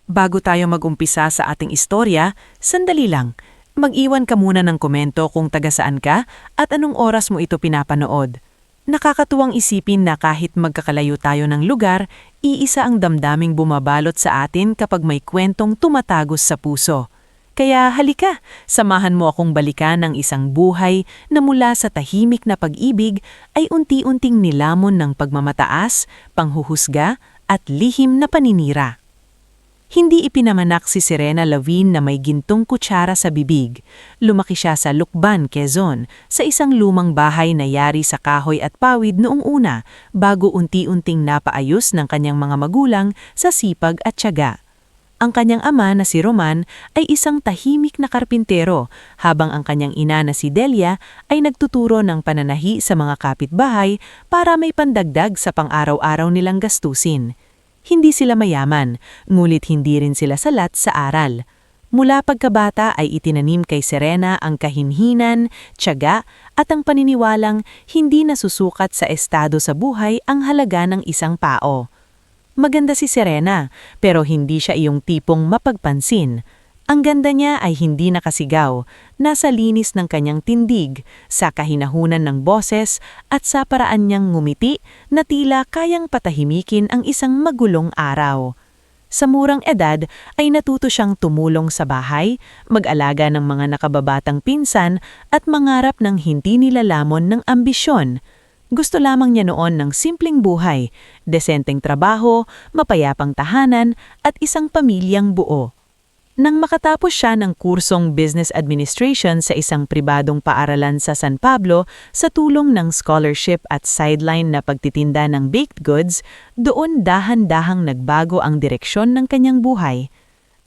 Bago tayo mag-umpisa sa ating istorya, sandali lang. Mag-iwan ka muna ng komento kung taga saan ka at anong oras mo ito pinapanood. Nakakatuwang isipin na kahit magkakalayo tayo ng lugar, iisa ang damdaming bumabalot sa atin kapag may kwentong tumatagos sa puso. Kaya halika, samahan mo akong balikan ng isang buhay na mula sa tahimik na pag-ibig ay unti-unting nilamon ng pagmamataas, panghuhusga at lihim na paninira. Hindi ipinamanak si Serena Lavin na may gintong kutsara sa bibig. Lumaki siya sa Lucban, Quezon, sa isang lumang bahay na yari sa kahoy at pawid noong una, bago unti-unting napaayos ng kanyang mga magulang sa sipag at tiyaga. Ang kanyang ama na si Roman ay isang tahimik na karpintero, habang ang kanyang ina na si Delia ay nagtuturo ng pananahi sa mga kapitbahay para may pandagdag sa pang-araw-araw nilang gastusin. Hindi sila mayaman, ngulit hindi rin sila salat sa aral. Mula pagkabata ay itinanim kay Serena ang kahinhinan, tiyaga at ang paniniwalang hindi nasusukat sa estado sa buhay ang halaga ng isang tao. Maganda si Serena, pero hindi siya iyong tipong mapagpansin. Ang ganda niya ay hindi nakasigaw, nasa linis ng kanyang tindig, sa kahinahunan ng boses at sa paraan niyang ngumiti na tila kayang patahimikin ang isang magulong araw. Sa murang edad ay natuto siyang tumulong sa bahay, mag-alaga ng mga nakababatang pinsan at mangarap ng hindi nilalamon ng ambisyon. Gusto lamang niya noon ng simpleng buhay, desenteng trabaho, mapayapang tahanan at isang pamilyang buo. Nang makatapos siya ng kursong Business Administration sa isang pribadong paaralan sa San Pablo sa tulong ng scholarship at sideline na pagtitinda ng baked goods, doon dahan-dahang nagbago ang direksyon ng kanyang buhay.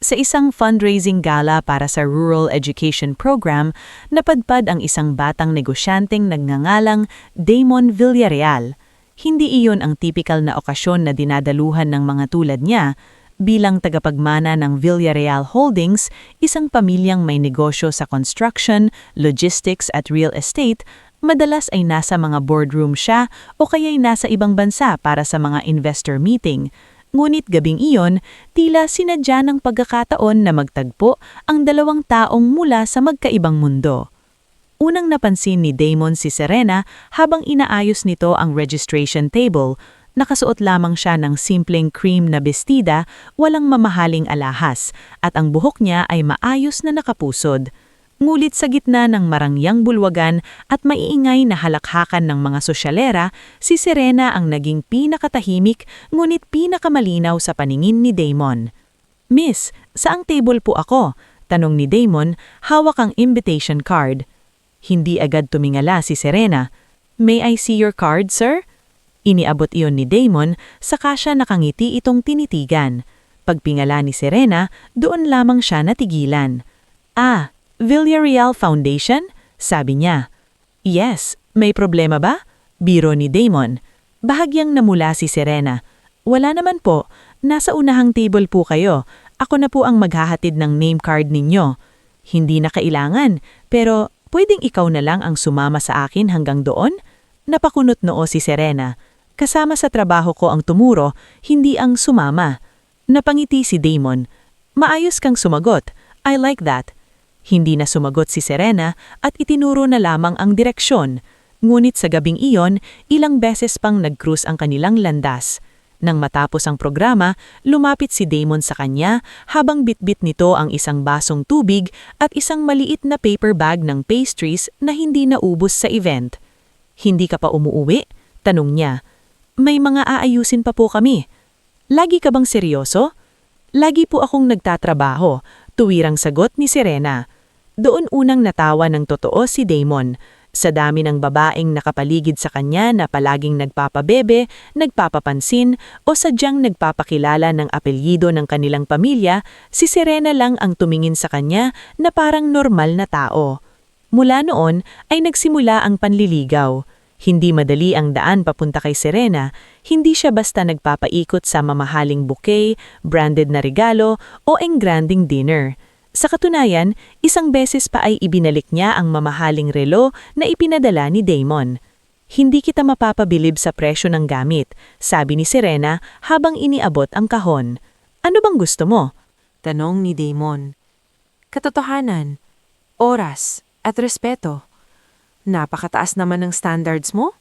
Sa isang fundraising gala para sa Rural Education Program, napadpad ang isang batang negosyanteng nagngangalang Damon Villarreal. Hindi iyon ang typical na okasyon na dinadaluhan ng mga tulad niya. Bilang tagapagmana ng Villarreal Holdings, isang pamilyang may negosyo sa construction, logistics at real estate, madalas ay nasa mga boardroom siya o kaya'y nasa ibang bansa para sa mga investor meeting. Ngunit gabing iyon, tila sinadya ng pagkakataon na magtagpo ang dalawang taong mula sa magkaibang mundo. Unang napansin ni Damon si Serena habang inaayos nito ang registration table. Nakasuot lamang siya ng simpleng cream na bestida, walang mamahaling alahas, at ang buhok niya ay maayos na nakapusod. Ngulit sa gitna ng marangyang bulwagan at maiingay na halakhakan ng mga sosyalera, si Serena ang naging pinakatahimik ngunit pinakamalinaw sa paningin ni Damon. "Miss, saang table po ako?" tanong ni Damon, hawak ang invitation card. Hindi agad tumingala si Serena. "May I see your card, sir?" Iniabot iyon ni Damon, saka siya nakangiti itong tinitigan. Pagpingala ni Serena, doon lamang siya natigilan. "Ah, Villarreal Foundation?" sabi niya. "Yes, may problema ba?" biro ni Damon. Bahagyang namula si Serena. "Wala naman po, nasa unahang table po kayo. Ako na po ang maghahatid ng name card ninyo. Hindi na kailangan, pero pwedeng ikaw na lang ang sumama sa akin hanggang doon?" Napakunot noo si Serena. Kasama sa trabaho ko ang tumuro, hindi ang sumama. Napangiti si Damon. "Maayos kang sumagot. I like that." Hindi na sumagot si Serena at itinuro na lamang ang direksyon. Ngunit sa gabing iyon, ilang beses pang nag-cruise ang kanilang landas. Nang matapos ang programa, lumapit si Damon sa kanya habang bitbit nito ang isang basong tubig at isang maliit na paper bag ng pastries na hindi naubos sa event. "Hindi ka pa umuuwi?" tanong niya. "May mga aayusin pa po kami." "Lagi ka bang seryoso?" "Lagi po akong nagtatrabaho," tuwirang sagot ni Serena. Doon unang natawa ng totoo si Damon. Sa dami ng babaeng nakapaligid sa kanya na palaging nagpapabebe, nagpapapansin o sadyang nagpapakilala ng apelyido ng kanilang pamilya, si Serena lang ang tumingin sa kanya na parang normal na tao. Mula noon ay nagsimula ang panliligaw. Hindi madali ang daan papunta kay Serena, hindi siya basta nagpapaikot sa mamahaling bouquet, branded na regalo o engranding dinner. Sa katunayan, isang beses pa ay ibinalik niya ang mamahaling relo na ipinadala ni Damon. "Hindi kita mapapabilib sa presyo ng gamit," sabi ni Serena habang iniabot ang kahon. "Ano bang gusto mo? Tanong ni Damon. Katotohanan, oras, at respeto. Napakataas naman ng standards mo.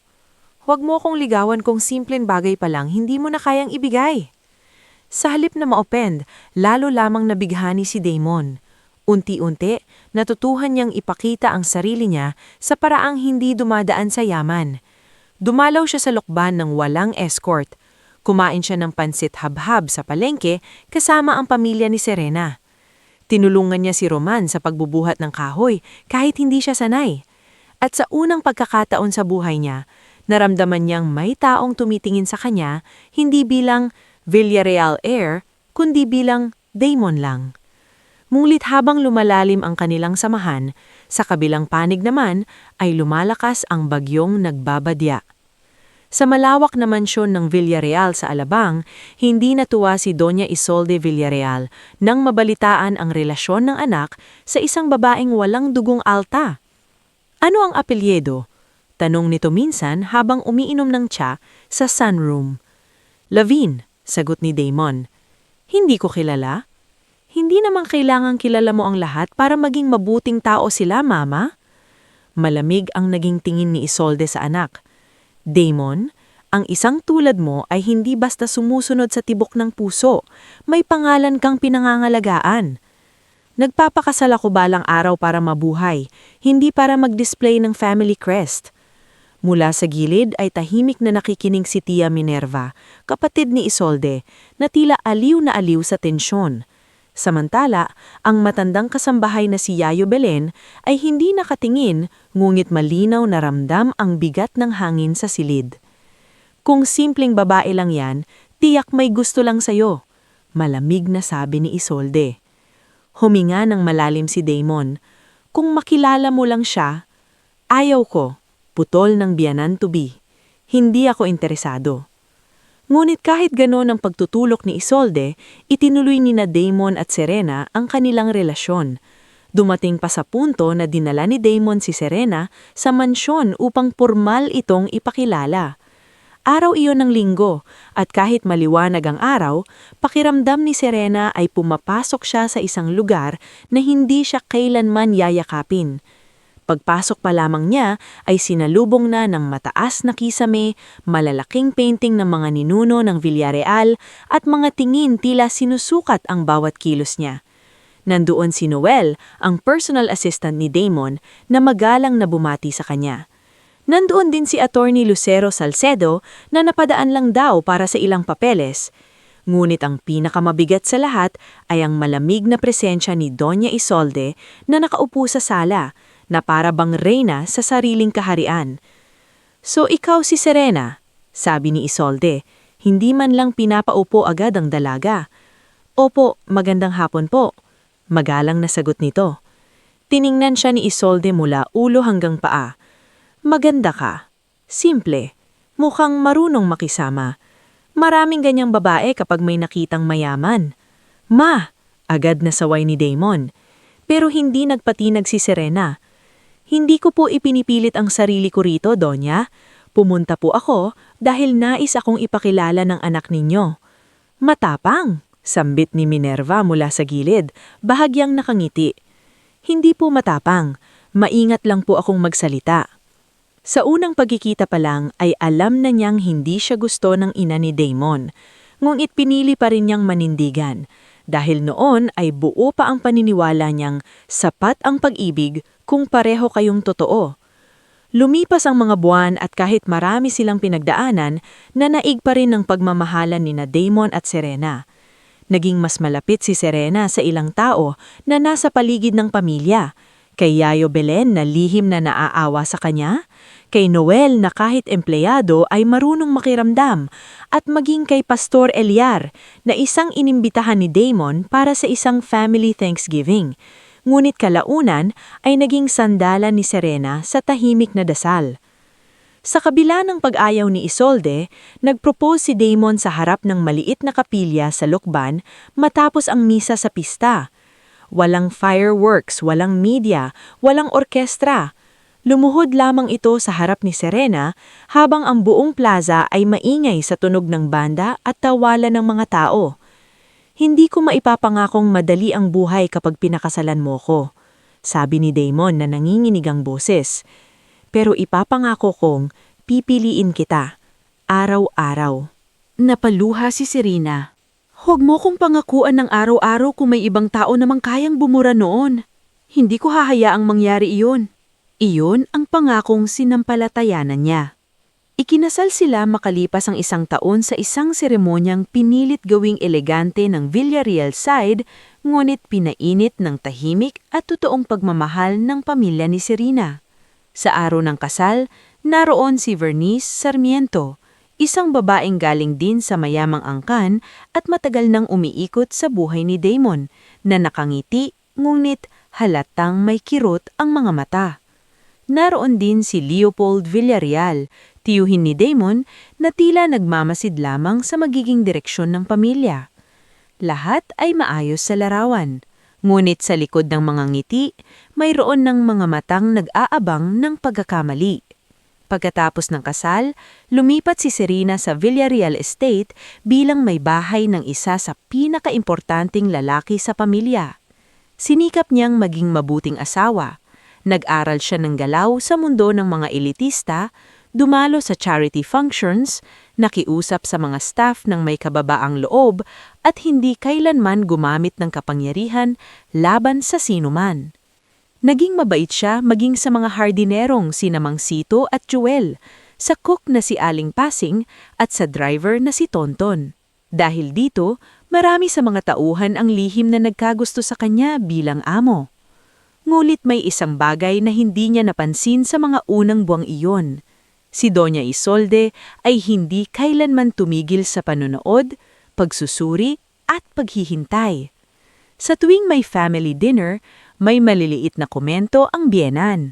Huwag mo akong ligawan kung simpleng bagay pa lang hindi mo na kayang ibigay. Sa halip na ma-offend, lalo lamang nabighani si Damon. Unti-unti, natutuhan niyang ipakita ang sarili niya sa paraang hindi dumadaan sa yaman. Dumalaw siya sa lukban ng walang escort. Kumain siya ng pansit habhab sa palengke kasama ang pamilya ni Serena. Tinulungan niya si Roman sa pagbubuhat ng kahoy kahit hindi siya sanay. At sa unang pagkakataon sa buhay niya, naramdaman niyang may taong tumitingin sa kanya hindi bilang Villarreal heir, kundi bilang Damon lang. Ngunit habang lumalalim ang kanilang samahan, sa kabilang panig naman ay lumalakas ang bagyong nagbabadya. Sa malawak na mansyon ng Villarreal sa Alabang, hindi natuwa si Doña Isolde Villarreal nang mabalitaan ang relasyon ng anak sa isang babaeng walang dugong alta. Ano ang apelyido? Tanong nito minsan habang umiinom ng tsa sa sunroom. Lavin, sagot ni Damon. Hindi ko kilala. Hindi naman kailangang kilala mo ang lahat para maging mabuting tao sila, Mama. Malamig ang naging tingin ni Isolde sa anak. Damon, ang isang tulad mo ay hindi basta sumusunod sa tibok ng puso. May pangalan kang pinangangalagaan. Nagpapakasal ako balang araw para mabuhay, hindi para mag-display ng family crest. Mula sa gilid ay tahimik na nakikinig si Tia Minerva, kapatid ni Isolde, na tila aliw na aliw sa tensyon. Samantala, ang matandang kasambahay na si Yayo Belen ay hindi nakatingin, ngunit malinaw na ramdam ang bigat ng hangin sa silid. Kung simpleng babae lang yan, tiyak may gusto lang sayo, malamig na sabi ni Isolde. Huminga ng malalim si Damon. Kung makilala mo lang siya, ayaw ko, putol ng biyanan to be. Hindi ako interesado. Ngunit kahit gano'n ang pagtutulok ni Isolde, itinuloy ni na Damon at Serena ang kanilang relasyon. Dumating pa sa punto na dinala ni Damon si Serena sa mansyon upang pormal itong ipakilala. Araw iyon ng linggo, at kahit maliwanag ang araw, pakiramdam ni Serena ay pumapasok siya sa isang lugar na hindi siya kailanman yayakapin. Pagpasok pa lamang niya ay sinalubong na ng mataas na kisame, malalaking painting ng mga ninuno ng Villarreal at mga tingin tila sinusukat ang bawat kilos niya. Nandoon si Noel, ang personal assistant ni Damon, na magalang na bumati sa kanya. Nandoon din si Attorney Lucero Salcedo na napadaan lang daw para sa ilang papeles. Ngunit ang pinakamabigat sa lahat ay ang malamig na presensya ni Doña Isolde na nakaupo sa sala, na para bang reyna sa sariling kaharian. So ikaw si Serena, sabi ni Isolde, hindi man lang pinapaupo agad ang dalaga. Opo, magandang hapon po. Magalang na sagot nito. Tiningnan siya ni Isolde mula ulo hanggang paa. Maganda ka. Simple. Mukhang marunong makisama. Maraming ganyang babae kapag may nakitang mayaman. Ma! Agad na saway ni Damon. Pero hindi nagpatinag si Serena. Hindi ko po ipinipilit ang sarili ko rito, Donya. Pumunta po ako dahil nais akong ipakilala ng anak ninyo. Matapang, sambit ni Minerva mula sa gilid, bahagyang nakangiti. Hindi po matapang, maingat lang po akong magsalita. Sa unang pagkikita pa lang ay alam na niyang hindi siya gusto ng ina ni Damon, ngunit pinili pa rin niyang manindigan. Dahil noon ay buo pa ang paniniwala niyang sapat ang pag-ibig kung pareho kayong totoo. Lumipas ang mga buwan at kahit marami silang pinagdaanan, nanaig pa rin ang pagmamahalan ni na Damon at Serena. Naging mas malapit si Serena sa ilang tao na nasa paligid ng pamilya. Kay Yayo Belen na lihim na naaawa sa kanya, kay Noel na kahit empleyado ay marunong makiramdam, at maging kay Pastor Eliar na isang inimbitahan ni Damon para sa isang family Thanksgiving. Ngunit kalaunan ay naging sandalan ni Serena sa tahimik na dasal. Sa kabila ng pag-ayaw ni Isolde, nagpropose si Damon sa harap ng maliit na kapilya sa Lukban matapos ang misa sa pista. Walang fireworks, walang media, walang orkestra. Lumuhod lamang ito sa harap ni Serena habang ang buong plaza ay maingay sa tunog ng banda at tawalan ng mga tao. Hindi ko maipapangakong madali ang buhay kapag pinakasalan mo ko, sabi ni Damon na nanginginig ang boses. Pero ipapangako kong pipiliin kita, araw-araw. Napaluha si Serena. Huwag mo kong pangakuan ng araw-araw kung may ibang tao namang kayang bumura noon. Hindi ko hahayaang mangyari iyon. Iyon ang pangakong sinampalatayanan niya. Ikinasal sila makalipas ang 1 taon sa isang seremonyang pinilit gawing elegante ng Villarreal side, ngunit pinainit ng tahimik at totoong pagmamahal ng pamilya ni Serena. Sa araw ng kasal, naroon si Vernice Sarmiento, isang babaeng galing din sa mayamang angkan at matagal nang umiikot sa buhay ni Damon, na nakangiti ngunit halatang may kirot ang mga mata. Naroon din si Leopold Villarreal, tiyuhin ni Damon, na tila nagmamasid lamang sa magiging direksyon ng pamilya. Lahat ay maayos sa larawan, ngunit sa likod ng mga ngiti, mayroon ng mga matang nag-aabang ng pagkakamali. Pagkatapos ng kasal, lumipat si Serena sa Villarreal Estate bilang may bahay ng isa sa pinakaimportanteng lalaki sa pamilya. Sinikap niyang maging mabuting asawa. Nag-aral siya ng galaw sa mundo ng mga elitista, dumalo sa charity functions, nakiusap sa mga staff ng may kababaang loob at hindi kailanman gumamit ng kapangyarihan laban sa sinuman. Naging mabait siya maging sa mga hardinerong sina Mang Sito at Joel, sa cook na si Aling Pasing at sa driver na si Tonton. Dahil dito, marami sa mga tauhan ang lihim na nagkagusto sa kanya bilang amo. Ngulit may isang bagay na hindi niya napansin sa mga unang buwang iyon. Si Doña Isolde ay hindi kailanman tumigil sa panonood, pagsusuri at paghihintay. Sa tuwing may family dinner, may maliliit na komento ang biyenan.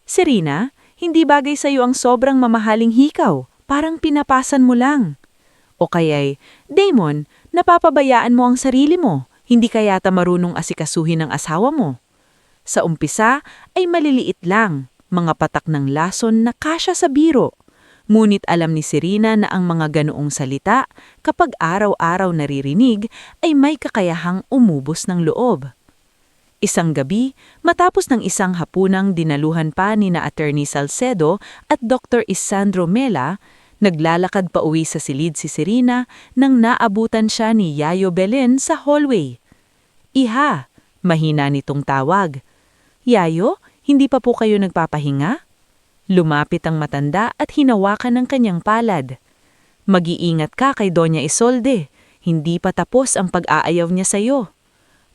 Serena, hindi bagay sa iyo ang sobrang mamahaling hikaw, parang pinapasan mo lang. O kaya'y, Damon, napapabayaan mo ang sarili mo, hindi ka yata marunong asikasuhin ng asawa mo. Sa umpisa ay maliliit lang, mga patak ng lason na kasya sa biro. Ngunit alam ni Serena na ang mga ganoong salita, kapag araw-araw naririnig, ay may kakayahang umubos ng loob. Isang gabi, matapos ng isang hapunang dinaluhan pa ni na Attorney Salcedo at Dr. Isandro Mela, naglalakad pa uwi sa silid si Serena nang naabutan siya ni Yayo Belen sa hallway. Iha, mahina nitong tawag. Yayo, hindi pa po kayo nagpapahinga? Lumapit ang matanda at hinawakan ng kanyang palad. Mag-iingat ka kay Doña Isolde, hindi pa tapos ang pag-aayaw niya sa'yo.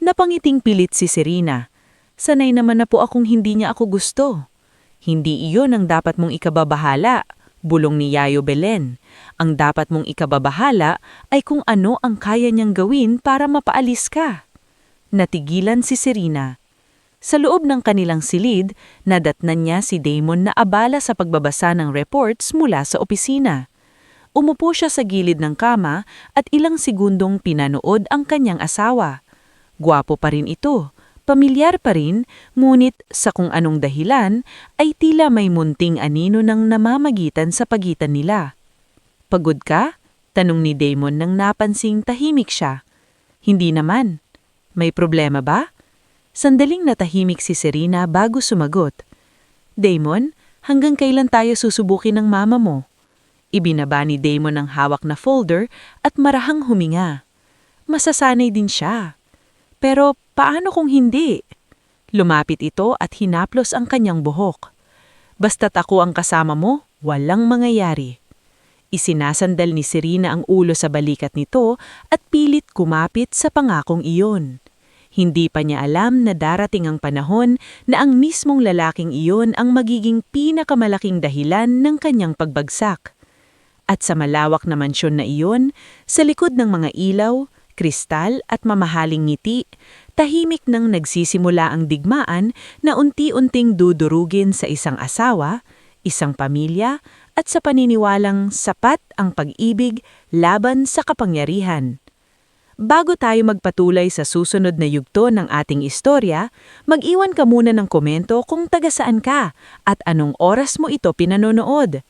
Napangiting pilit si Serena. Sanay naman na po akong hindi niya ako gusto. Hindi iyon ang dapat mong ikababahala, bulong ni Yayo Belen. Ang dapat mong ikababahala ay kung ano ang kaya niyang gawin para mapaalis ka. Natigilan si Serena. Sa loob ng kanilang silid, nadatnan niya si Damon na abala sa pagbabasa ng reports mula sa opisina. Umupo siya sa gilid ng kama at ilang segundong pinanood ang kanyang asawa. Gwapo pa rin ito, pamilyar pa rin, ngunit sa kung anong dahilan ay tila may munting anino ng namamagitan sa pagitan nila. Pagod ka? Tanong ni Damon nang napansing tahimik siya. Hindi naman. May problema ba? Sandaling natahimik si Serena bago sumagot. Damon, hanggang kailan tayo susubukin ng mama mo? Ibinaba ni Damon ang hawak na folder at marahang huminga. Masasanay din siya. Pero paano kung hindi? Lumapit ito at hinaplos ang kanyang buhok. Basta't ako ang kasama mo, walang mangyayari. Isinasandal ni Serena ang ulo sa balikat nito at pilit kumapit sa pangakong iyon. Hindi pa niya alam na darating ang panahon na ang mismong lalaking iyon ang magiging pinakamalaking dahilan ng kanyang pagbagsak. At sa malawak na mansyon na iyon, sa likod ng mga ilaw, kristal at mamahaling ngiti, tahimik nang nagsisimula ang digmaan na unti-unting dudurugin sa isang asawa, isang pamilya, at sa paniniwalang sapat ang pag-ibig laban sa kapangyarihan. Bago tayo magpatuloy sa susunod na yugto ng ating istorya, mag-iwan ka muna ng komento kung taga saan ka at anong oras mo ito pinanonood.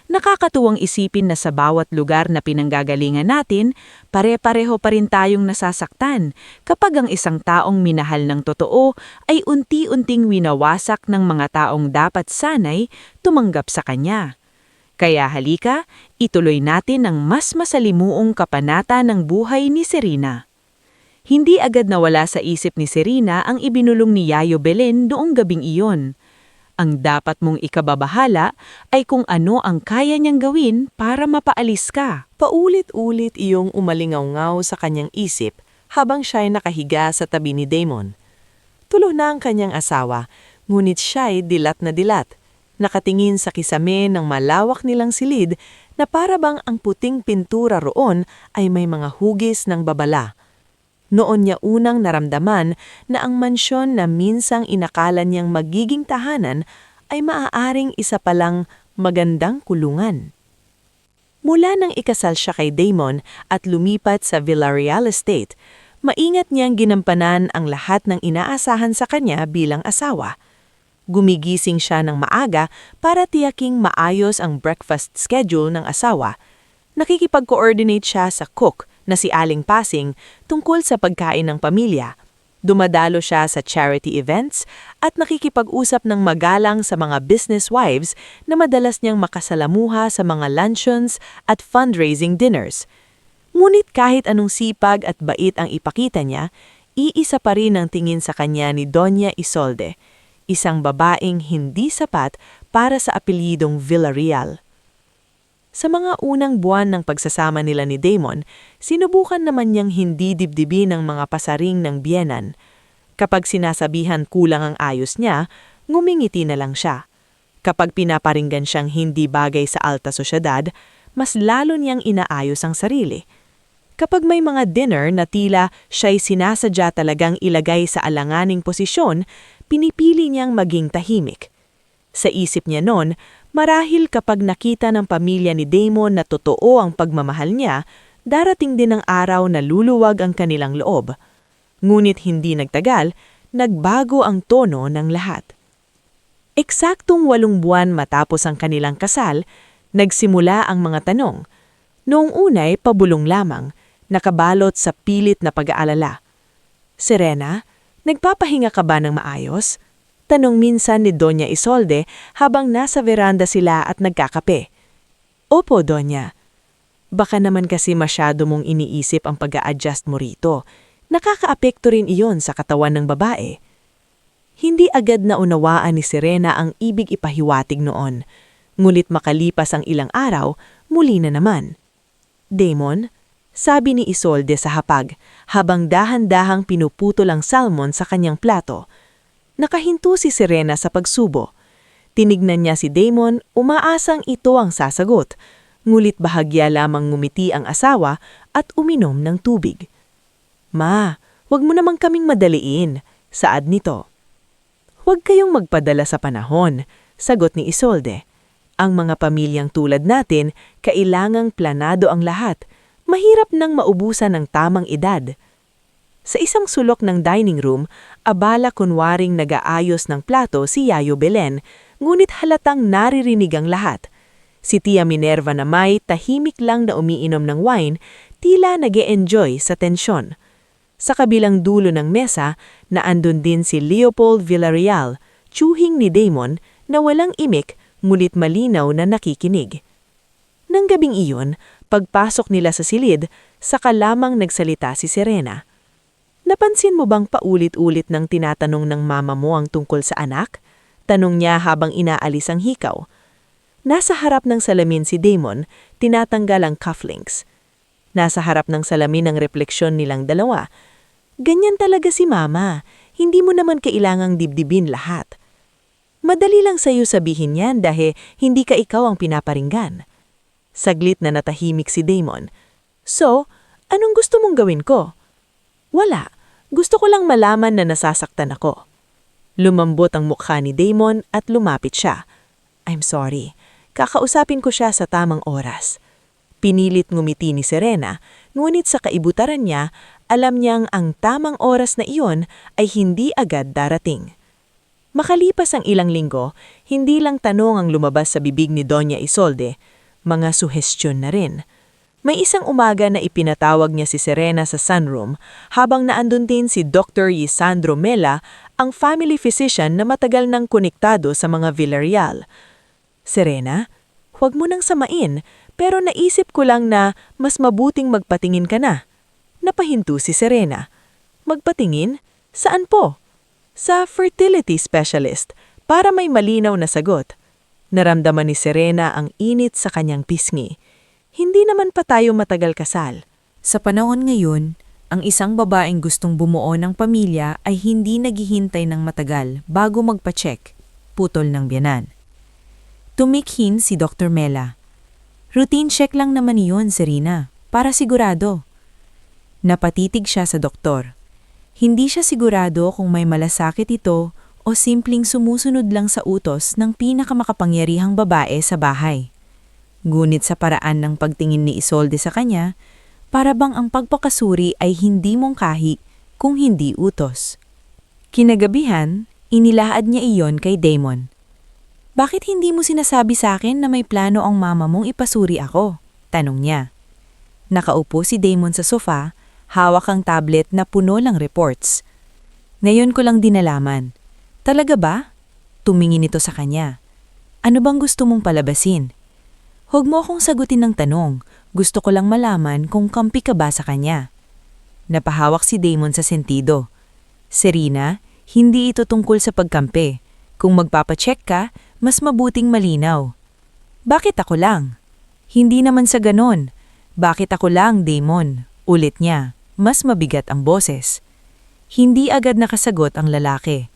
Nakakatuwang isipin na sa bawat lugar na pinanggagalingan natin, pare-pareho pa rin tayong nasasaktan kapag ang isang taong minahal ng totoo ay unti-unting winawasak ng mga taong dapat sanay tumanggap sa kanya. Kaya halika, ituloy natin ang mas masalimuong kabanata ng buhay ni Serena. Hindi agad nawala sa isip ni Serena ang ibinulong ni Yayo Belen noong gabing iyon. Ang dapat mong ikababahala ay kung ano ang kaya niyang gawin para mapaalis ka. Paulit-ulit iyong umalingaw-ngaw sa kanyang isip habang siya'y nakahiga sa tabi ni Damon. Tulo na ang kanyang asawa, ngunit siya'y dilat na dilat. Nakatingin sa kisame ng malawak nilang silid na para bang ang puting pintura roon ay may mga hugis ng babala. Noon niya unang naramdaman na ang mansyon na minsang inakala niyang magiging tahanan ay maaaring isa palang magandang kulungan. Mula nang ikasal siya kay Damon at lumipat sa Villarreal Estate, maingat niyang ginampanan ang lahat ng inaasahan sa kanya bilang asawa. Gumigising siya ng maaga para tiyaking maayos ang breakfast schedule ng asawa. Nakikipag-coordinate siya sa cook na si Aling Pasing tungkol sa pagkain ng pamilya. Dumadalo siya sa charity events at nakikipag-usap ng magalang sa mga business wives na madalas niyang makasalamuha sa mga luncheons at fundraising dinners. Ngunit kahit anong sipag at bait ang ipakita niya, iisa pa rin ang tingin sa kanya ni Doña Isolde, isang babaeng hindi sapat para sa apelyidong Villarreal. Sa mga unang buwan ng pagsasama nila ni Damon, sinubukan naman niyang hindi dibdibin ang mga pasaring ng biyenan. Kapag sinasabihan kulang ang ayos niya, ngumingiti na lang siya. Kapag pinaparinggan siyang hindi bagay sa alta sosyedad, mas lalo niyang inaayos ang sarili. Kapag may mga dinner na tila siya'y sinasadya talagang ilagay sa alanganing posisyon, pinipili niyang maging tahimik. Sa isip niya noon, marahil kapag nakita ng pamilya ni Damon na totoo ang pagmamahal niya, darating din ang araw na luluwag ang kanilang loob. Ngunit hindi nagtagal, nagbago ang tono ng lahat. Eksaktong 8 buwan matapos ang kanilang kasal, nagsimula ang mga tanong. Noong unay, pabulong lamang, nakabalot sa pilit na pag-aalala. Serena, nagpapahinga ka ba ng maayos? Tanong minsan ni Doña Isolde habang nasa veranda sila at nagkakape. Opo, Doña. Baka naman kasi masyado mong iniisip ang pag-a-adjust mo rito. Nakakaapekto rin iyon sa katawan ng babae. Hindi agad na unawaan ni Serena ang ibig ipahiwatig noon. Ngulit makalipas ang ilang araw, muli na naman. Damon, sabi ni Isolde sa hapag habang dahan-dahang pinuputol ang salmon sa kanyang plato. Nakahinto si Serena sa pagsubo. Tinignan niya si Damon, umaasang ito ang sasagot. Ngulit bahagya lamang ngumiti ang asawa at uminom ng tubig. Ma, wag mo namang kaming madaliin, saad nito. Huwag kayong magpadala sa panahon, sagot ni Isolde. Ang mga pamilyang tulad natin, kailangang planado ang lahat. Mahirap nang maubusan ng tamang edad. Sa isang sulok ng dining room, abala kunwaring nag-aayos ng plato si Yayo Belen, ngunit halatang naririnig ang lahat. Si Tia Minerva na may tahimik lang na umiinom ng wine, tila nag-e-enjoy sa tensyon. Sa kabilang dulo ng mesa, naandun din si Leopold Villarreal, tsuhing ni Damon na walang imik ngunit malinaw na nakikinig. Nang gabing iyon, pagpasok nila sa silid, saka lamang nagsalita si Serena. Napansin mo bang paulit-ulit nang tinatanong ng mama mo ang tungkol sa anak? Tanong niya habang inaalis ang hikaw. Nasa harap ng salamin si Damon, tinatanggal ang cufflinks. Nasa harap ng salamin ang refleksyon nilang dalawa. Ganyan talaga si mama, hindi mo naman kailangang dibdibin lahat. Madali lang sa'yo sabihin yan dahil hindi ka ikaw ang pinaparinggan. Saglit na natahimik si Damon. So, anong gusto mong gawin ko? Wala. Gusto ko lang malaman na nasasaktan ako. Lumambot ang mukha ni Damon at lumapit siya. I'm sorry. Kakausapin ko siya sa tamang oras. Pinilit ngumiti ni Serena, ngunit sa kaibutaran niya, alam niyang ang tamang oras na iyon ay hindi agad darating. Makalipas ang ilang linggo, hindi lang tanong ang lumabas sa bibig ni Doña Isolde. mga suhestyon na rin. May isang umaga na ipinatawag niya si Serena sa sunroom habang naandun din si Dr. Yisandro Mela, ang family physician na matagal nang konektado sa mga Villarreal. Serena, huwag mo nang samain, pero naisip ko lang na mas mabuting magpatingin ka na. Napahinto si Serena. Magpatingin? Saan po? Sa fertility specialist, para may malinaw na sagot. Naramdaman ni Serena ang init sa kanyang pisngi. Hindi naman pa tayo matagal kasal. Sa panahon ngayon, ang isang babaeng gustong bumuo ng pamilya ay hindi naghihintay ng matagal bago magpa-check, putol ng biyanan. Tumikhin si Dr. Mela. Routine check lang naman iyon, Serena, para sigurado. Napatitig siya sa doktor. Hindi siya sigurado kung may malasakit ito o simpleng sumusunod lang sa utos ng pinakamakapangyarihang babae sa bahay. Ngunit sa paraan ng pagtingin ni Isolde sa kanya, para bang ang pagpakasuri ay hindi mungkahi kung hindi utos. Kinagabihan, inilaad niya iyon kay Damon. Bakit hindi mo sinasabi sa akin na may plano ang mama mong ipasuri ako? Tanong niya. Nakaupo si Damon sa sofa, hawak ang tablet na puno ng reports. Ngayon ko lang dinalaman. Talaga ba? Tumingin ito sa kanya. Ano bang gusto mong palabasin? Huwag mo akong sagutin ng tanong. Gusto ko lang malaman kung kampi ka ba sa kanya. Napahawak si Damon sa sentido. Serena, hindi ito tungkol sa pagkampi. Kung magpapacheck ka, mas mabuting malinaw. Bakit ako lang? Hindi naman sa ganon. Bakit ako lang, Damon? Ulit niya. Mas mabigat ang boses. Hindi agad nakasagot ang lalaki.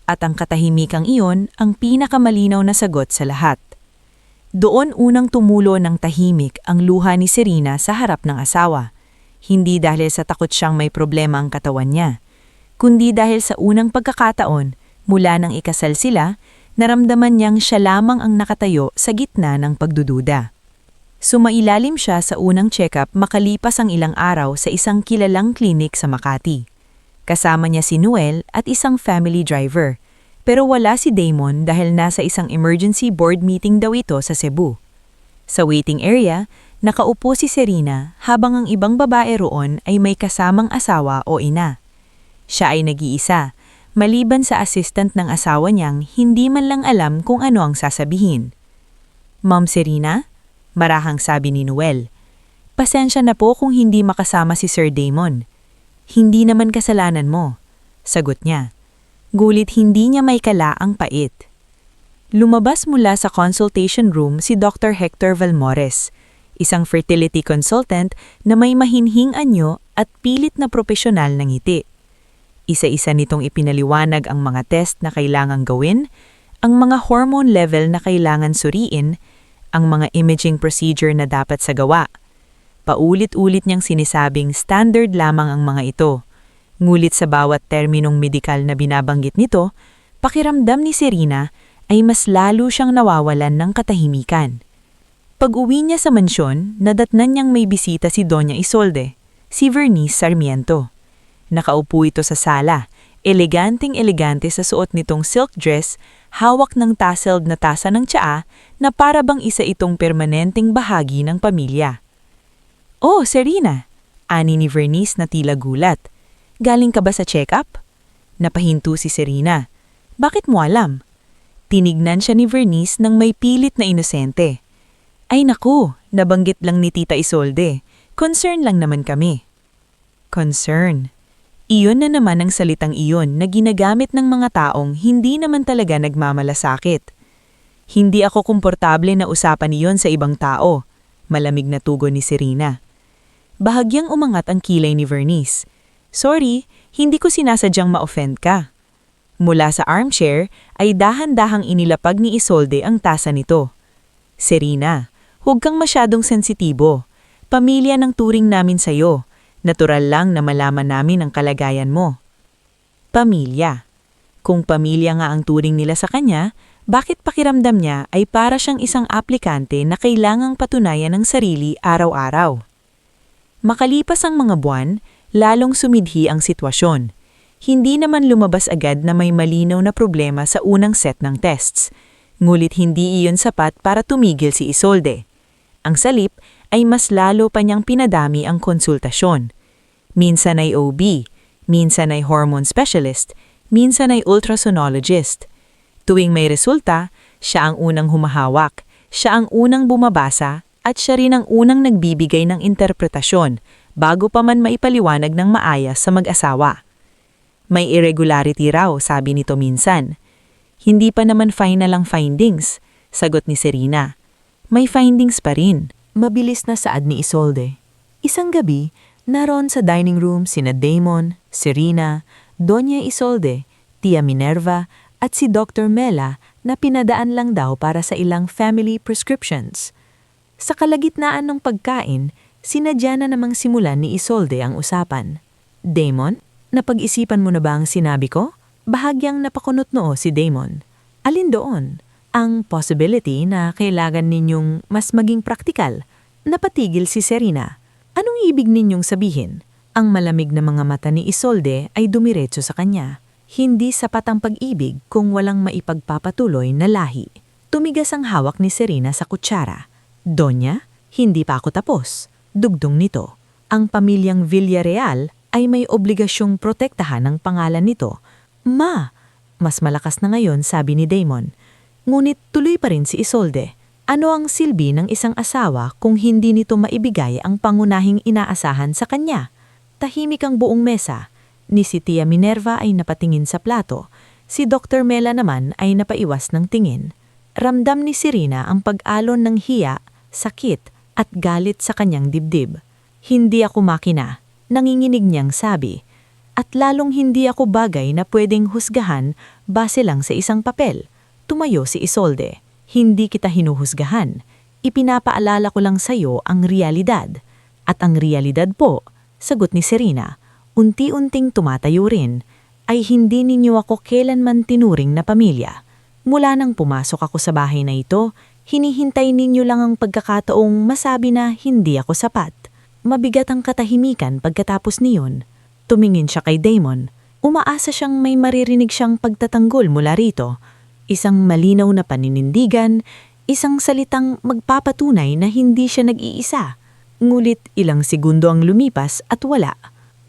At ang katahimikang iyon ang pinakamalinaw na sagot sa lahat. Doon unang tumulo ng tahimik ang luha ni Serena sa harap ng asawa. Hindi dahil sa takot siyang may problema ang katawan niya, kundi dahil sa unang pagkakataon, mula nang ikasal sila, naramdaman niyang siya lamang ang nakatayo sa gitna ng pagdududa. Sumailalim siya sa unang check-up makalipas ang ilang araw sa isang kilalang klinik sa Makati. Kasama niya si Noel at isang family driver. Pero wala si Damon dahil nasa isang emergency board meeting daw ito sa Cebu. Sa waiting area, nakaupo si Serena habang ang ibang babae roon ay may kasamang asawa o ina. Siya ay nag-iisa, maliban sa assistant ng asawa niyang hindi man lang alam kung ano ang sasabihin. Ma'am Serena, marahang sabi ni Noel, pasensya na po kung hindi makasama si Sir Damon. Hindi naman kasalanan mo, sagot niya. Gulit hindi niya may kala ang pait. Lumabas mula sa consultation room si Dr. Hector Valmores, isang fertility consultant na may mahinhing anyo at pilit na propesyonal ng ngiti. Isa-isa nitong ipinaliwanag ang mga test na kailangang gawin, ang mga hormone level na kailangan suriin, ang mga imaging procedure na dapat sagawa. Paulit-ulit niyang sinasabing standard lamang ang mga ito. Ngulit sa bawat terminong medikal na binabanggit nito, pakiramdam ni Serena ay mas lalo siyang nawawalan ng katahimikan. Pag-uwi niya sa mansyon, nadatnan niyang may bisita si Doña Isolde, si Vernice Sarmiento. Nakaupo ito sa sala, eleganteng-elegante sa suot nitong silk dress, hawak ng tasseled na tasa ng tsaa na para bang isa itong permanenteng bahagi ng pamilya. "Oh, Serena," ani ni Vernice na tila gulat. "Galing ka ba sa check-up?" Napahinto si Serena. "Bakit mo alam?" Tinignan siya ni Vernice nang may pilit na inosente. "Ay naku, nabanggit lang ni Tita Isolde. Concern lang naman kami." Concern. Iyon na naman ang salitang iyon na ginagamit ng mga taong hindi naman talaga nagmamalasakit. "Hindi ako komportable na usapan iyon sa ibang tao," malamig na tugon ni Serena. Bahagyang umangat ang kilay ni Vernice. "Sorry, hindi ko sinasadyang ma-offend ka." Mula sa armchair ay dahan-dahang inilapag ni Isolde ang tasa nito. "Serena, huwag kang masyadong sensitibo. Pamilya ng turing namin sa'yo. Natural lang na malaman namin ang kalagayan mo." Pamilya. Kung pamilya nga ang turing nila sa kanya, bakit pakiramdam niya ay para siyang isang aplikante na kailangang patunayan ng sarili araw-araw? Makalipas ang mga buwan, lalong sumidhi ang sitwasyon. Hindi naman lumabas agad na may malinaw na problema sa unang set ng tests. Ngulit hindi iyon sapat para tumigil si Isolde. Ang salip ay mas lalo pa niyang pinadami ang konsultasyon. Minsan ay OB, minsan ay hormone specialist, minsan ay ultrasonologist. Tuwing may resulta, siya ang unang humahawak, siya ang unang bumabasa, at siya rin ang unang nagbibigay ng interpretasyon bago pa man maipaliwanag ng maayos sa mag-asawa. May irregularity raw, sabi nito minsan. Hindi pa naman final ang findings, sagot ni Serena. May findings pa rin. Mabilis na saad ni Isolde. Isang gabi, naroon sa dining room sina Damon, Serena, Doña Isolde, Tia Minerva, at si Dr. Mela na pinadaan lang daw para sa ilang family prescriptions. Sa kalagitnaan ng pagkain, sinadya na namang simulan ni Isolde ang usapan. Damon, napag-isipan mo na ba ang sinabi ko? Bahagyang napakunot noo si Damon. Alin doon? Ang possibility na kailangan ninyong mas maging praktikal. Napatigil si Serena. Anong ibig ninyong sabihin? Ang malamig na mga mata ni Isolde ay dumiretso sa kanya. Hindi sapat ang pag-ibig kung walang maipagpapatuloy na lahi. Tumigas ang hawak ni Serena sa kutsara. Donya, hindi pa ako tapos. Dugdong nito. Ang pamilyang Villarreal ay may obligasyong protektahan ang pangalan nito. Ma! Mas malakas na ngayon, sabi ni Damon. Ngunit tuloy pa rin si Isolde. Ano ang silbi ng isang asawa kung hindi nito maibigay ang pangunahing inaasahan sa kanya? Tahimik ang buong mesa. Ni si Tia Minerva ay napatingin sa plato. Si Dr. Mela naman ay napaiwas ng tingin. Ramdam ni Serena ang pag-alon ng hiya, sakit at galit sa kanyang dibdib. Hindi ako makina, nanginginig niyang sabi. At lalong hindi ako bagay na pwedeng husgahan base lang sa isang papel. Tumayo si Isolde. Hindi kita hinuhusgahan. Ipinapaalala ko lang sa'yo ang realidad. At ang realidad po, sagot ni Serena, unti-unting tumatayo rin, ay hindi ninyo ako kailanman tinuring na pamilya. Mula nang pumasok ako sa bahay na ito, hinihintay ninyo lang ang pagkakataong masabi na hindi ako sapat. Mabigat ang katahimikan pagkatapos niyon. Tumingin siya kay Damon. Umaasa siyang may maririnig siyang pagtatanggol mula rito. Isang malinaw na paninindigan, isang salitang magpapatunay na hindi siya nag-iisa. Ngulit ilang segundo ang lumipas at wala.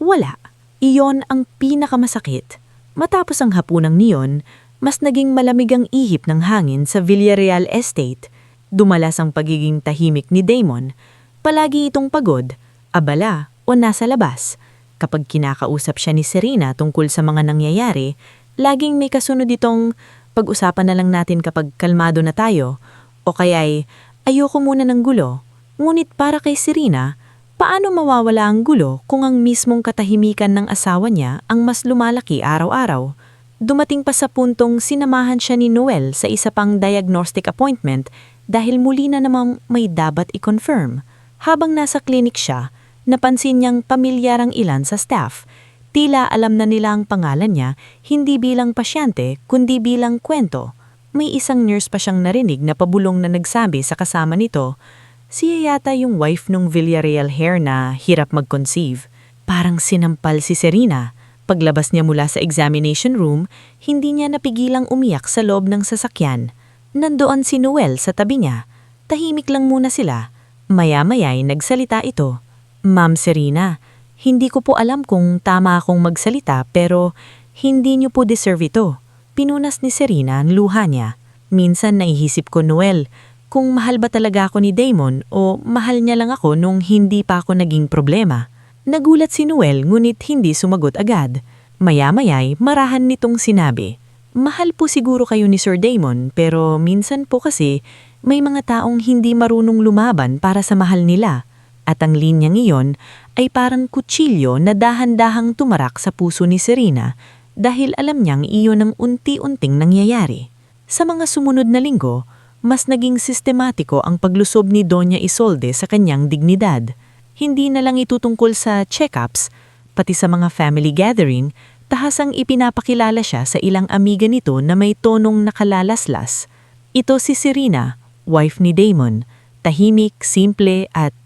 Wala. Iyon ang pinakamasakit. Matapos ang hapunang niyon, mas naging malamig ang ihip ng hangin sa Villarreal Estate. Dumalas ang pagiging tahimik ni Damon. Palagi itong pagod, abala o nasa labas. Kapag kinakausap siya ni Serena tungkol sa mga nangyayari, laging may kasunod itong pag-usapan na lang natin kapag kalmado na tayo o kaya'y ayoko muna ng gulo. Ngunit para kay Serena, paano mawawala ang gulo kung ang mismong katahimikan ng asawa niya ang mas lumalaki araw-araw? Dumating pa sa puntong sinamahan siya ni Noel sa isa pang diagnostic appointment dahil muli na namang may dapat i-confirm. Habang nasa klinik siya, napansin niyang pamilyarang ilan sa staff. Tila alam na nila ang pangalan niya, hindi bilang pasyente kundi bilang kwento. May isang nurse pa siyang narinig na pabulong na nagsabi sa kasama nito, siya yata yung wife nung Villarreal hair na hirap mag-conceive. Parang sinampal si Serena. Paglabas niya mula sa examination room, hindi niya napigilang umiyak sa loob ng sasakyan. Nandoon si Noel sa tabi niya. Tahimik lang muna sila. Maya-maya'y nagsalita ito. Ma'am Serena, hindi ko po alam kung tama akong magsalita pero hindi niyo po deserve ito. Pinunas ni Serena ang luha niya. Minsan naihisip ko, Noel, kung mahal ba talaga ako ni Damon o mahal niya lang ako nung hindi pa ako naging problema. Nagulat si Noel ngunit hindi sumagot agad. Maya-maya'y marahan nitong sinabi, mahal po siguro kayo ni Sir Damon pero minsan po kasi may mga taong hindi marunong lumaban para sa mahal nila. At ang linyang iyon ay parang kutsilyo na dahan-dahang tumarak sa puso ni Serena dahil alam niyang iyon ang unti-unting nangyayari. Sa mga sumunod na linggo, mas naging sistematiko ang paglusob ni Doña Isolde sa kanyang dignidad. Hindi na lang itutungkol sa check-ups, pati sa mga family gathering, tahasang ipinapakilala siya sa ilang amiga nito na may tonong nakalalaslas. Ito si Serena, wife ni Damon, tahimik, simple at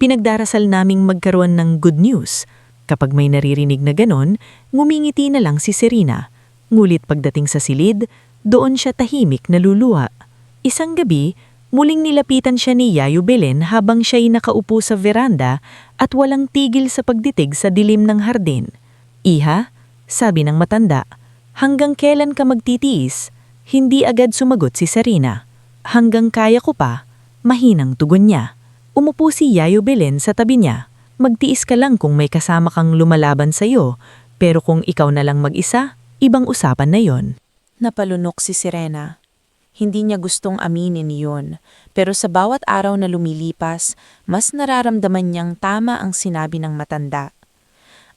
pinagdarasal naming magkaroon ng good news. Kapag may naririnig na ganon, ngumingiti na lang si Serena. Ngulit pagdating sa silid, doon siya tahimik na luluha. Isang gabi, Muling nilapitan siya ni Yayo Belen habang siya'y nakaupo sa veranda at walang tigil sa pagditig sa dilim ng hardin. "Iha," sabi ng matanda, "hanggang kailan ka magtitiis?" Hindi agad sumagot si Serena. "Hanggang kaya ko pa," mahinang tugon niya. Umupo si Yayo Belen sa tabi niya. "Magtiis ka lang kung may kasama kang lumalaban sa'yo, pero kung ikaw na lang mag-isa, ibang usapan na yon." Napalunok si Serena. Hindi niya gustong aminin iyon, pero sa bawat araw na lumilipas, mas nararamdaman niyang tama ang sinabi ng matanda.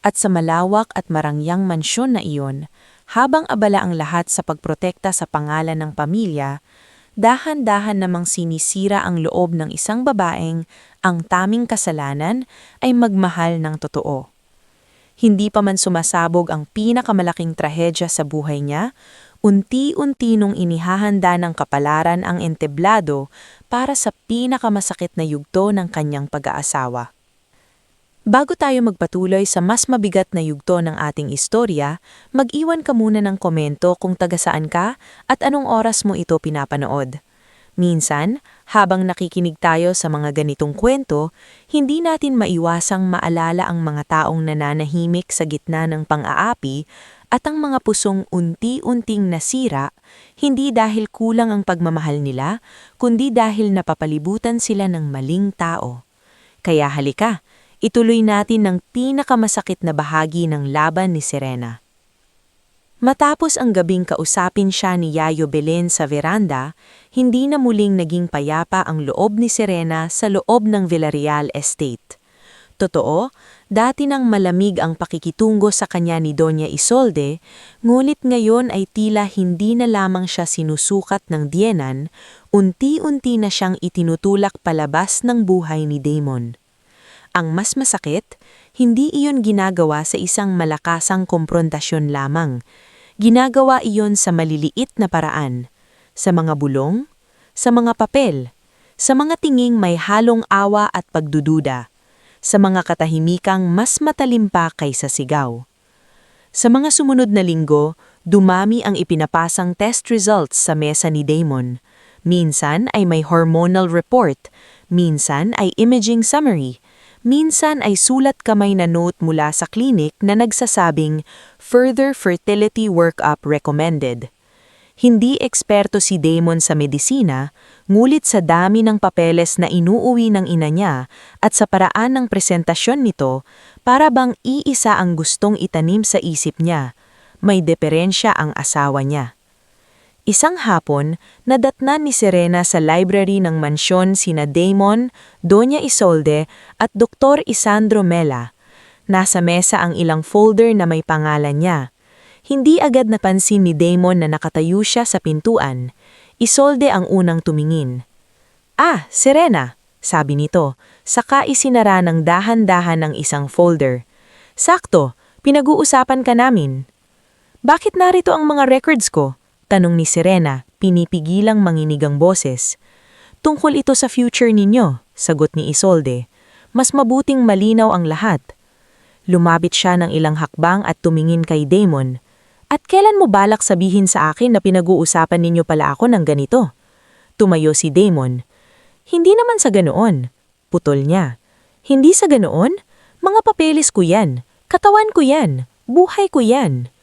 At sa malawak at marangyang mansyon na iyon, habang abala ang lahat sa pagprotekta sa pangalan ng pamilya, dahan-dahan namang sinisira ang loob ng isang babaeng ang taming kasalanan ay magmahal ng totoo. Hindi pa man sumasabog ang pinakamalaking trahedya sa buhay niya, unti-unti nung inihahanda ng kapalaran ang entablado para sa pinakamasakit na yugto ng kanyang pag-aasawa. Bago tayo magpatuloy sa mas mabigat na yugto ng ating istorya, mag-iwan ka muna ng komento kung taga saan ka at anong oras mo ito pinapanood. Minsan, habang nakikinig tayo sa mga ganitong kwento, hindi natin maiwasang maalala ang mga taong nananahimik sa gitna ng pang-aapi at ang mga pusong unti-unting nasira, hindi dahil kulang ang pagmamahal nila, kundi dahil napapalibutan sila ng maling tao. Kaya halika, ituloy natin ang pinakamasakit na bahagi ng laban ni Serena. Matapos ang gabing kausapin siya ni Yayo Belen sa veranda, hindi na muling naging payapa ang loob ni Serena sa loob ng Villarreal Estate. Totoo, dati nang malamig ang pakikitungo sa kanya ni Doña Isolde, ngunit ngayon ay tila hindi na lamang siya sinusukat ng diyenan, unti-unti na siyang itinutulak palabas ng buhay ni Damon. Ang mas masakit, hindi iyon ginagawa sa isang malakasang komprontasyon lamang. Ginagawa iyon sa maliliit na paraan, sa mga bulong, sa mga papel, sa mga tinging may halong awa at pagdududa, sa mga katahimikang mas matalim pa kaysa sigaw. Sa mga sumunod na linggo, dumami ang ipinapasang test results sa mesa ni Damon. Minsan ay may hormonal report, minsan ay imaging summary, minsan ay sulat kamay na note mula sa klinik na nagsasabing further fertility workup recommended. Hindi eksperto si Damon sa medisina, ngulit sa dami ng papeles na inuuwi ng ina niya at sa paraan ng presentasyon nito, para bang iisa ang gustong itanim sa isip niya, may diferensya ang asawa niya. Isang hapon, nadatnan ni Serena sa library ng mansyon sina Damon, Doña Isolde at Dr. Isandro Mela. Nasa mesa ang ilang folder na may pangalan niya. Hindi agad napansin ni Damon na nakatayo siya sa pintuan. Isolde ang unang tumingin. "Ah, Serena," sabi nito, saka isinara ng dahan-dahan ang isang folder. "Sakto, pinag-uusapan ka namin." "Bakit narito ang mga records ko?" tanong ni Serena, pinipigilang manginig ang boses. "Tungkol ito sa future ninyo," sagot ni Isolde. "Mas mabuting malinaw ang lahat." Lumapit siya ng ilang hakbang at tumingin kay Damon. "At kailan mo balak sabihin sa akin na pinag-uusapan ninyo pala ako ng ganito?" Tumayo si Damon. "Hindi naman sa ganoon," putol niya. "Hindi sa ganoon? Mga papeles ko yan, katawan ko yan, buhay ko yan."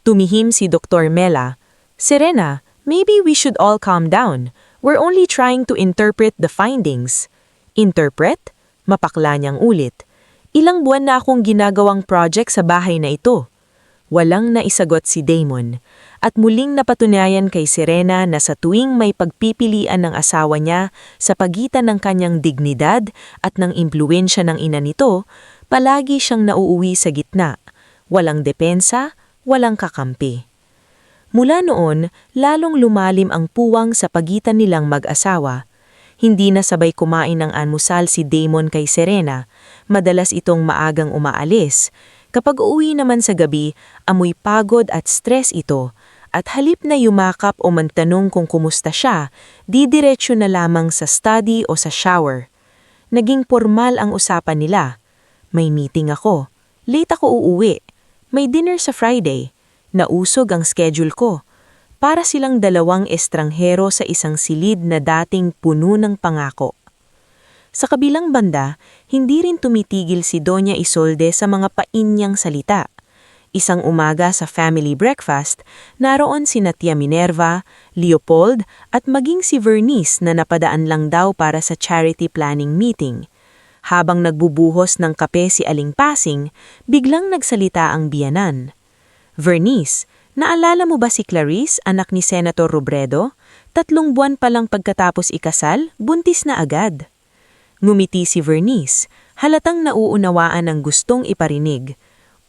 Tumihim si Dr. Mela. "Serena, maybe we should all calm down. We're only trying to interpret the findings." "Interpret?" Mapakla niyang ulit. "Ilang buwan na akong ginagawang project sa bahay na ito." Walang naisagot si Damon. At muling napatunayan kay Serena na sa tuwing may pagpipilian ng asawa niya sa pagitan ng kanyang dignidad at ng impluwensya ng ina nito, palagi siyang nauuwi sa gitna. Walang depensa, walang kakampi. Mula noon, lalong lumalim ang puwang sa pagitan nilang mag-asawa. Hindi na sabay kumain ng almusal si Damon kay Serena, madalas itong maagang umaalis. Kapag uuwi naman sa gabi, amoy pagod at stress ito, at halip na yumakap o mantanong kung kumusta siya, didiretso na lamang sa study o sa shower. Naging formal ang usapan nila. "May meeting ako. Late ako uuwi. May dinner sa Friday. Nausog ang schedule ko. Para silang dalawang estranghero sa isang silid na dating puno ng pangako. Sa kabilang banda, hindi rin tumitigil si Doña Isolde sa mga painyang salita. Isang umaga sa family breakfast, naroon sina Tia Minerva, Leopold at maging si Vernice na napadaan lang daw para sa charity planning meeting. Habang nagbubuhos ng kape si Aling Pasing, biglang nagsalita ang biyanan. Vernice, naalala mo ba si Clarice, anak ni Senator Robredo? 3 buwan pa lang pagkatapos ikasal, buntis na agad. Ngumiti si Vernice, halatang nauunawaan ang gustong iparinig.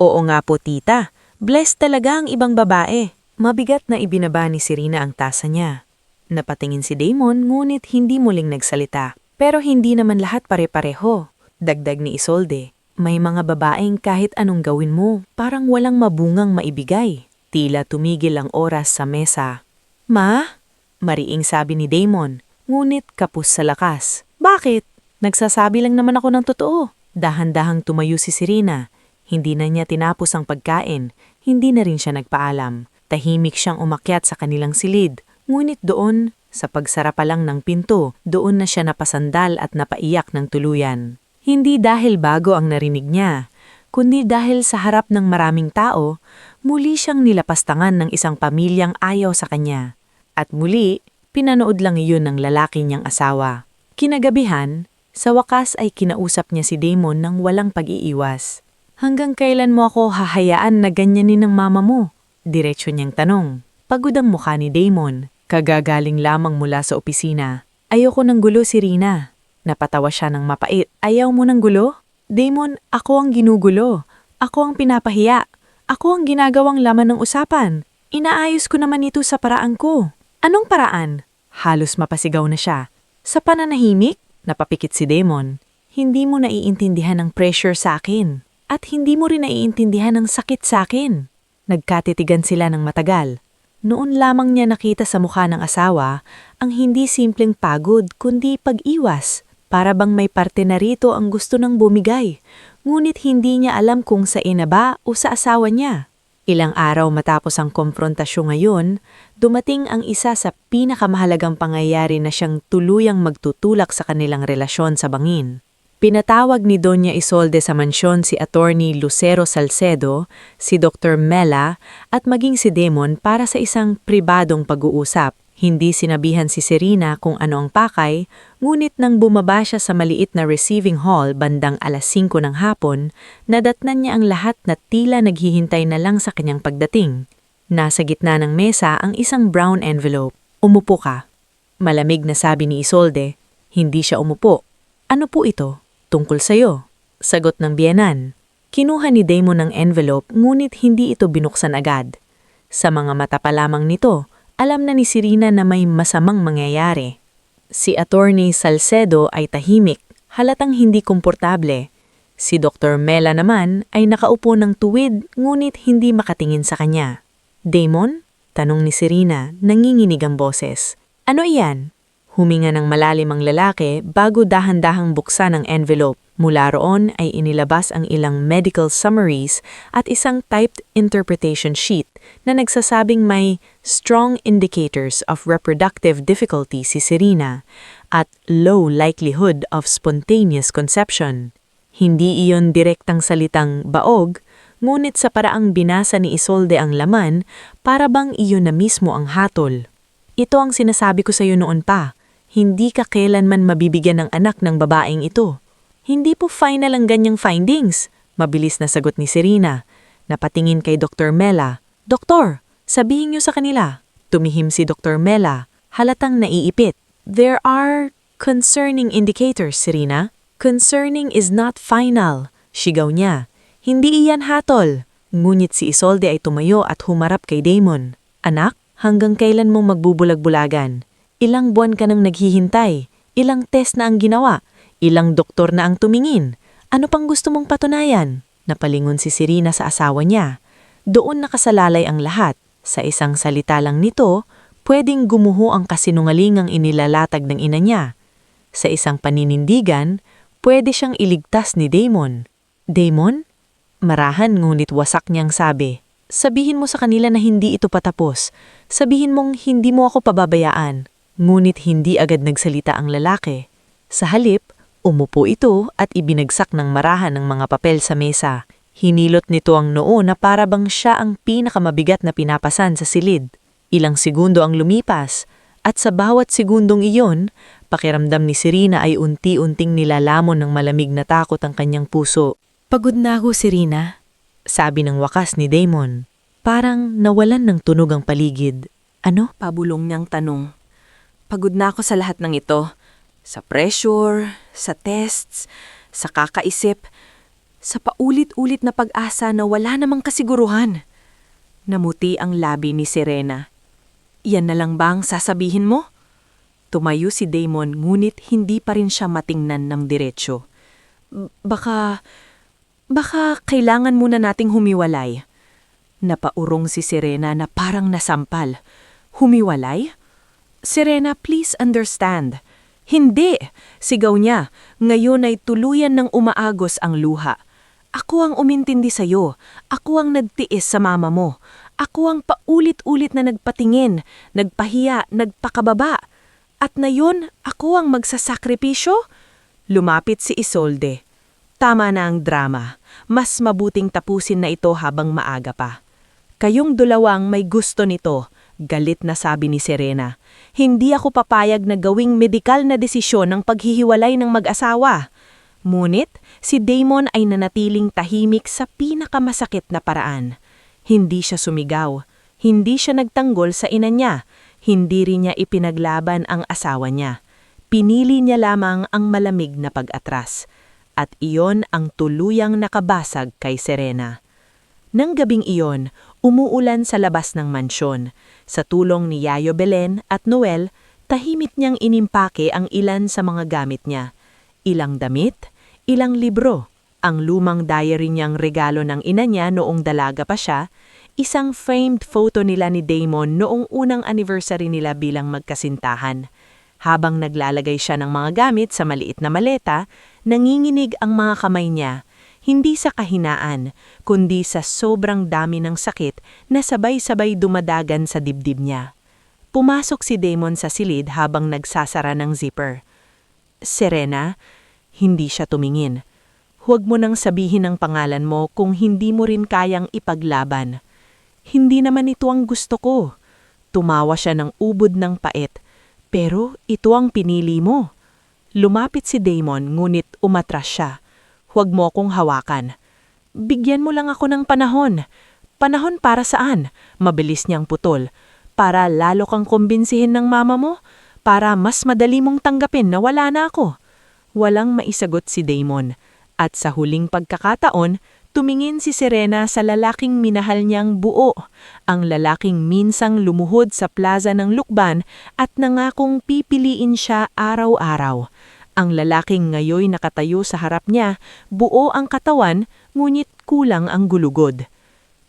Oo nga po tita, blessed talaga ang ibang babae. Mabigat na ibinaba ni Serena ang tasa niya. Napatingin si Damon ngunit hindi muling nagsalita. Pero hindi naman lahat pare-pareho. Dagdag ni Isolde, may mga babaeng kahit anong gawin mo, parang walang mabungang maibigay. Tila tumigil ang oras sa mesa. Ma? Mariing sabi ni Damon, ngunit kapos sa lakas. Bakit? Nagsasabi lang naman ako ng totoo. Dahan-dahang tumayo si Serena. Hindi na niya tinapos ang pagkain, hindi na rin siya nagpaalam. Tahimik siyang umakyat sa kanilang silid, ngunit doon, sa pagsara pa lang ng pinto, doon na siya napasandal at napaiyak ng tuluyan. Hindi dahil bago ang narinig niya, kundi dahil sa harap ng maraming tao, muli siyang nilapastangan ng isang pamilyang ayaw sa kanya. At muli, pinanood lang iyon ng lalaki niyang asawa. Kinagabihan, sa wakas ay kinausap niya si Damon ng walang pag-iiwas. Hanggang kailan mo ako hahayaan na ganyanin ng mama mo? Diretso niyang tanong. Pagod ang mukha ni Damon, kagagaling lamang mula sa opisina. Ayoko ng gulo, Serena. Napatawa siya ng mapait. Ayaw mo ng gulo? Damon, ako ang ginugulo. Ako ang pinapahiya. Ako ang ginagawang laman ng usapan. Inaayos ko naman ito sa paraan ko. Anong paraan? Halos mapasigaw na siya. Sa pananahimik? Napapikit si Damon. Hindi mo naiintindihan ang pressure sa akin. At hindi mo rin naiintindihan ang sakit sa akin. Nagkatitigan sila ng matagal. Noon lamang niya nakita sa mukha ng asawa ang hindi simpleng pagod kundi pag-iwas. Para bang may parte na rito ang gusto nang bumigay, ngunit hindi niya alam kung sa ina ba o sa asawa niya. Ilang araw matapos ang konfrontasyon ngayon, dumating ang isa sa pinakamahalagang pangyayari na siyang tuluyang magtutulak sa kanilang relasyon sa bangin. Pinatawag ni Doña Isolde sa mansyon si Attorney Lucero Salcedo, si Dr. Mela at maging si Damon para sa isang pribadong pag-uusap. Hindi sinabihan si Serena kung ano ang pakay, ngunit nang bumaba siya sa maliit na receiving hall bandang 5:00 ng hapon, nadatnan niya ang lahat na tila naghihintay na lang sa kanyang pagdating. Nasa gitna ng mesa ang isang brown envelope. Umupo ka. Malamig na sabi ni Isolde. Hindi siya umupo. Ano po ito? Tungkol sa'yo. Sagot ng biyenan. Kinuha ni Damon ang envelope ngunit hindi ito binuksan agad. Sa mga mata pa lamang nito, alam na ni Serena na may masamang mangyayari. Si Attorney Salcedo ay tahimik, halatang hindi komportable. Si Dr. Mela naman ay nakaupo ng tuwid ngunit hindi makatingin sa kanya. Damon? Tanong ni Serena, nanginginig ang boses. Ano iyan? Huminga ng malalim ang lalaki bago dahan-dahang buksan ang envelope. Mula roon ay inilabas ang ilang medical summaries at isang typed interpretation sheet na nagsasabing may strong indicators of reproductive difficulty si Serena at low likelihood of spontaneous conception. Hindi iyon direktang salitang baog, ngunit sa paraang binasa ni Isolde ang laman, para bang iyon na mismo ang hatol. Ito ang sinasabi ko sa iyo noon pa. Hindi ka kailanman mabibigyan ng anak ng babaeng ito. Hindi po final ang ganyang findings, mabilis na sagot ni Serena. Napatingin kay Dr. Mela. Doktor, sabihin niyo sa kanila. Tumihim si Dr. Mela, halatang naiipit. There are concerning indicators, Serena. Concerning is not final, sigaw niya. Hindi iyan hatol. Ngunit si Isolde ay tumayo at humarap kay Damon. Anak, hanggang kailan mong magbubulag-bulagan? Ilang buwan ka nang naghihintay, ilang test na ang ginawa, ilang doktor na ang tumingin. Ano pang gusto mong patunayan? Napalingon si Serena sa asawa niya. Doon nakasalalay ang lahat. Sa isang salita lang nito, pwedeng gumuho ang kasinungalingang inilalatag ng ina niya. Sa isang paninindigan, pwede siyang iligtas ni Damon. Damon? Marahan ngunit wasak niyang sabi. Sabihin mo sa kanila na hindi ito patapos. Sabihin mong hindi mo ako pababayaan. Ngunit hindi agad nagsalita ang lalaki. Sa halip, umupo ito at ibinagsak ng marahan ng mga papel sa mesa. Hinilot nito ang noo na para bang siya ang pinakamabigat na pinapasan sa silid. Ilang segundo ang lumipas, at sa bawat segundong iyon, pakiramdam ni Serena ay unti-unting nilalamon ng malamig na takot ang kanyang puso. Pagod na ako, Serena, sabi ng wakas ni Damon. Parang nawalan ng tunog ang paligid. Ano? Pabulong niyang tanong. Pagod na ako sa lahat ng ito. Sa pressure, sa tests, sa kakaisip, sa paulit-ulit na pag-asa na wala namang kasiguruhan. Namuti ang labi ni Serena. Yan na lang ba ang sasabihin mo? Tumayo si Damon ngunit hindi pa rin siya matingnan ng diretsyo. Baka kailangan muna nating humiwalay. Napaurong si Serena na parang nasampal. Humiwalay? Serena, please understand. Hindi! Sigaw niya. Ngayon ay tuluyan ng umaagos ang luha. Ako ang umintindi sa'yo. Ako ang nagtiis sa mama mo. Ako ang paulit-ulit na nagpatingin, nagpahiya, nagpakababa. At ngayon, ako ang magsasakripisyo? Lumapit si Isolde. Tama na ang drama. Mas mabuting tapusin na ito habang maaga pa. Kayong dalawang may gusto nito, galit na sabi ni Serena. Hindi ako papayag na gawing medikal na desisyon ng paghihiwalay ng mag-asawa. Ngunit, si Damon ay nanatiling tahimik sa pinakamasakit na paraan. Hindi siya sumigaw, hindi siya nagtanggol sa ina niya, hindi rin niya ipinaglaban ang asawa niya. Pinili niya lamang ang malamig na pag-atras. At iyon ang tuluyang nakabasag kay Serena. Nang gabing iyon, umuulan sa labas ng mansyon. Sa tulong ni Yayo Belen at Noel, tahimik niyang inimpake ang ilan sa mga gamit niya. Ilang damit, ilang libro, ang lumang diary niyang regalo ng ina niya noong dalaga pa siya, isang framed photo nila ni Damon noong unang anniversary nila bilang magkasintahan. Habang naglalagay siya ng mga gamit sa maliit na maleta, nanginginig ang mga kamay niya, hindi sa kahinaan, kundi sa sobrang dami ng sakit na sabay-sabay dumadagan sa dibdib niya. Pumasok si Damon sa silid habang nagsasara ng zipper. Serena, hindi siya tumingin. Huwag mo nang sabihin ang pangalan mo kung hindi mo rin kayang ipaglaban. Hindi naman ito ang gusto ko. Tumawa siya ng ubod ng pait. Pero ito ang pinili mo. Lumapit si Damon ngunit umatras siya. Huwag mo akong hawakan. Bigyan mo lang ako ng panahon. Panahon para saan? Mabilis niyang putol. Para lalo kang kumbinsihin ng mama mo? Para mas madali mong tanggapin na wala na ako? Walang maisagot si Damon. At sa huling pagkakataon, tumingin si Serena sa lalaking minahal niyang buo, ang lalaking minsang lumuhod sa plaza ng Lukban at nangakong pipiliin siya araw-araw. Ang lalaking ngayoy nakatayo sa harap niya, buo ang katawan, ngunit kulang ang gulugod.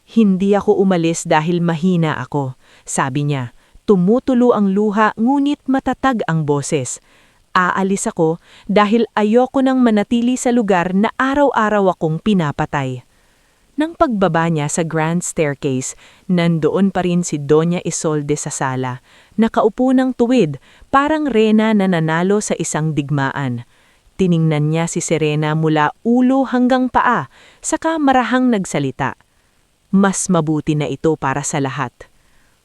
Hindi ako umalis dahil mahina ako, sabi niya. Tumutulo ang luha ngunit matatag ang boses. Aalis ako dahil ayoko nang manatili sa lugar na araw-araw akong pinapatay. Nang pagbaba niya sa grand staircase, nandoon pa rin si Doña Isolde sa sala. Nakaupo ng tuwid, parang rena na nanalo sa isang digmaan. Tiningnan niya si Serena mula ulo hanggang paa, saka marahang nagsalita. Mas mabuti na ito para sa lahat.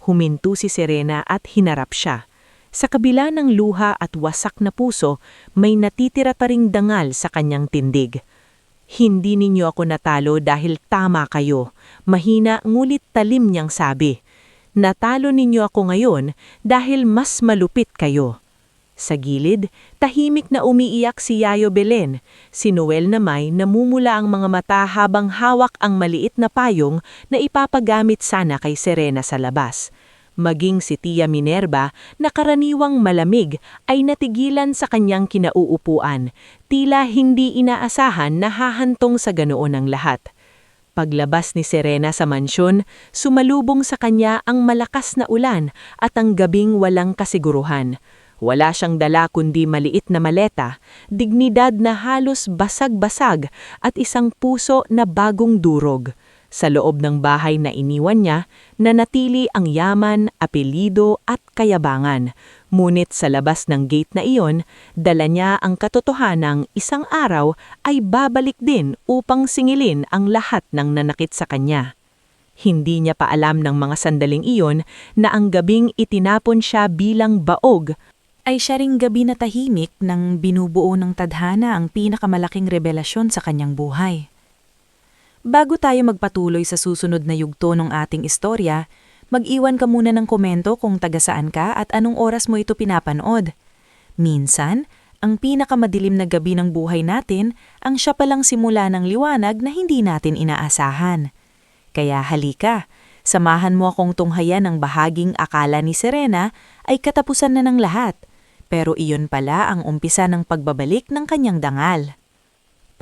Huminto si Serena at hinarap siya. Sa kabila ng luha at wasak na puso, may natitira pa ring dangal sa kanyang tindig. Hindi ninyo ako natalo dahil tama kayo. Mahina ngulit talim niyang sabi. Natalo ninyo ako ngayon dahil mas malupit kayo. Sa gilid, tahimik na umiiyak si Yayo Belen. Si Noel na may namumula ang mga mata habang hawak ang maliit na payong na ipapagamit sana kay Serena sa labas. Maging si Tia Minerva na karaniwang malamig ay natigilan sa kanyang kinauupuan, tila hindi inaasahan na hahantong sa ganoon ang lahat. Paglabas ni Serena sa mansyon, sumalubong sa kanya ang malakas na ulan at ang gabing walang kasiguruhan. Wala siyang dala kundi maliit na maleta, dignidad na halos basag-basag at isang puso na bagong durog. Sa loob ng bahay na iniwan niya, nanatili ang yaman, apelido at kayabangan. Ngunit sa labas ng gate na iyon, dala niya ang katotohanang isang araw ay babalik din upang singilin ang lahat ng nanakit sa kanya. Hindi niya pa alam ng mga sandaling iyon na ang gabing itinapon siya bilang baog Ay siya ring gabi na tahimik nang binubuo ng tadhana ang pinakamalaking revelasyon sa kanyang buhay. Bago tayo magpatuloy sa susunod na yugto ng ating istorya, mag-iwan ka muna ng komento kung taga saan ka at anong oras mo ito pinapanood. Minsan, ang pinakamadilim na gabi ng buhay natin ang siya palang simula ng liwanag na hindi natin inaasahan. Kaya halika, samahan mo akong tunghayan ng bahaging akala ni Serena ay katapusan na ng lahat, pero iyon pala ang umpisa ng pagbabalik ng kanyang dangal.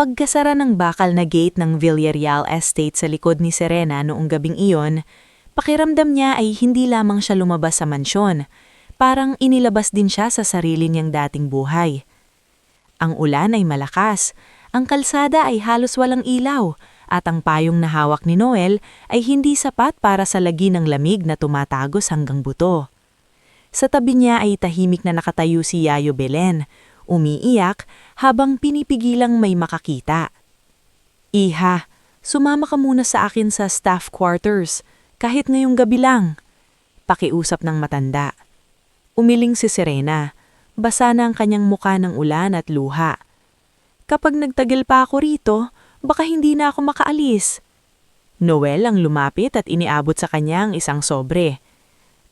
Pagkasara ng bakal na gate ng Villarreal Estate sa likod ni Serena noong gabing iyon, pakiramdam niya ay hindi lamang siya lumabas sa mansyon, parang inilabas din siya sa sarili niyang dating buhay. Ang ulan ay malakas, ang kalsada ay halos walang ilaw, at ang payong na hawak ni Noel ay hindi sapat para sa lagi ng lamig na tumatagos hanggang buto. Sa tabi niya ay tahimik na nakatayo si Yayo Belen, umiiyak habang pinipigilang may makakita. Iha, sumama ka muna sa akin sa staff quarters, kahit ngayong gabi lang. Pakiusap ng matanda. Umiling si Serena, basa na ang kanyang muka ng ulan at luha. Kapag nagtagal pa ako rito, baka hindi na ako makaalis. Noel ang lumapit at iniabot sa kanya ang isang sobre.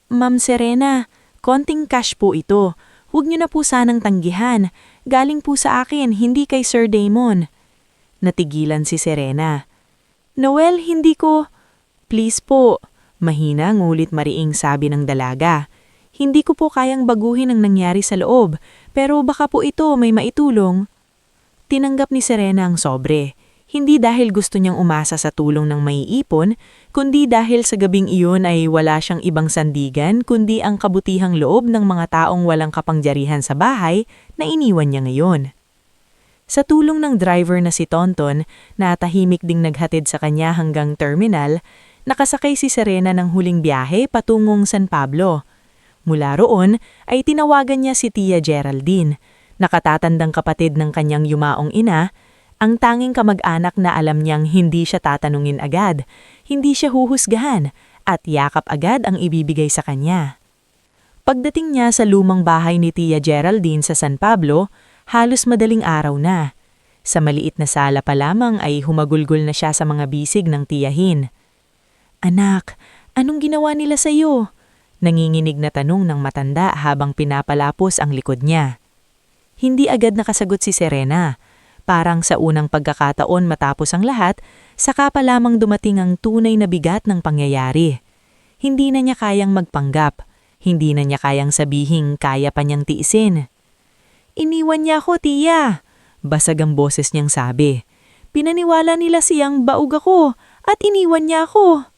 Ma'am Serena, konting cash po ito. Huwag niyo na po sanang tanggihan. Galing po sa akin, hindi kay Sir Damon. Natigilan si Serena. Noel, hindi ko... Please po. Mahina ngulit mariing sabi ng dalaga. Hindi ko po kayang baguhin ang nangyari sa loob, pero baka po ito may maitulong. Tinanggap ni Serena ang sobre. Hindi dahil gusto niyang umasa sa tulong ng maiipon, kundi dahil sa gabing iyon ay wala siyang ibang sandigan kundi ang kabutihang loob ng mga taong walang kapangyarihan sa bahay na iniwan niya ngayon. Sa tulong ng driver na si Tonton, na tahimik ding naghatid sa kanya hanggang terminal, nakasakay si Serena ng huling biyahe patungong San Pablo. Mula roon ay tinawagan niya si Tia Geraldine, nakatatandang kapatid ng kanyang yumaong ina, ang tanging kamag-anak na alam niyang hindi siya tatanungin agad, hindi siya huhusgahan, at yakap agad ang ibibigay sa kanya. Pagdating niya sa lumang bahay ni Tia Geraldine sa San Pablo, halos madaling araw na. Sa maliit na sala pa lamang ay humagulgol na siya sa mga bisig ng tiyahin. Anak, anong ginawa nila sa iyo? Nanginginig na tanong ng matanda habang pinapalapos ang likod niya. Hindi agad nakasagot si Serena. Parang sa unang pagkakataon matapos ang lahat, saka pa lamang dumating ang tunay na bigat ng pangyayari. Hindi na niya kayang magpanggap. Hindi na niya kayang sabihing kaya pa niyang tiisin. Iniwan niya ako, Tia. Basag ang boses niyang sabi. Pinaniwala nila siyang baog ako at iniwan niya ako.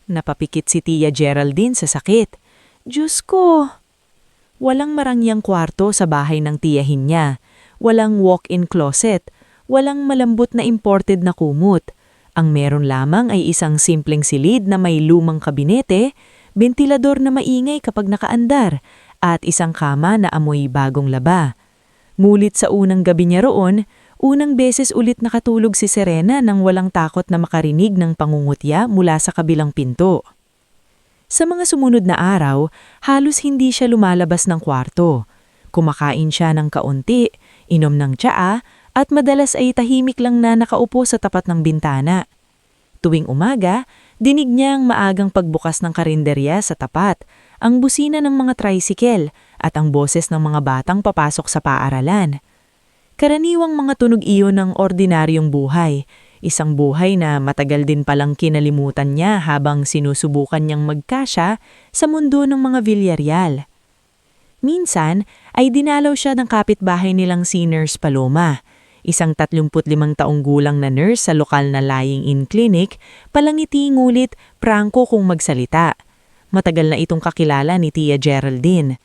Napapikit si Tia Geraldine sa sakit. Diyos ko! Walang marangyang kwarto sa bahay ng tiyahin niya. Walang walk-in closet, walang malambot na imported na kumot. Ang meron lamang ay isang simpleng silid na may lumang kabinete, bentilador na maingay kapag nakaandar, at isang kama na amoy bagong laba. Ngunit sa unang gabi niya roon, unang beses ulit nakatulog si Serena nang walang takot na makarinig ng pangungutya mula sa kabilang pinto. Sa mga sumunod na araw, halos hindi siya lumalabas ng kwarto. Kumakain siya ng kaunti, inom ng tsaa, at madalas ay tahimik lang na nakaupo sa tapat ng bintana. Tuwing umaga, dinig niya ang maagang pagbukas ng karinderya sa tapat, ang busina ng mga tricycle, at ang boses ng mga batang papasok sa paaralan. Karaniwang mga tunog iyon ng ordinaryong buhay, isang buhay na matagal din palang kinalimutan niya habang sinusubukan niyang magkasya sa mundo ng mga Villarreal. Minsan ay dinalaw siya ng kapitbahay nilang si Nurse Paloma, isang 35 taong gulang na nurse sa lokal na lying-in clinic, palangiti ngulit prangko kung magsalita. Matagal na itong kakilala ni Tia Geraldine.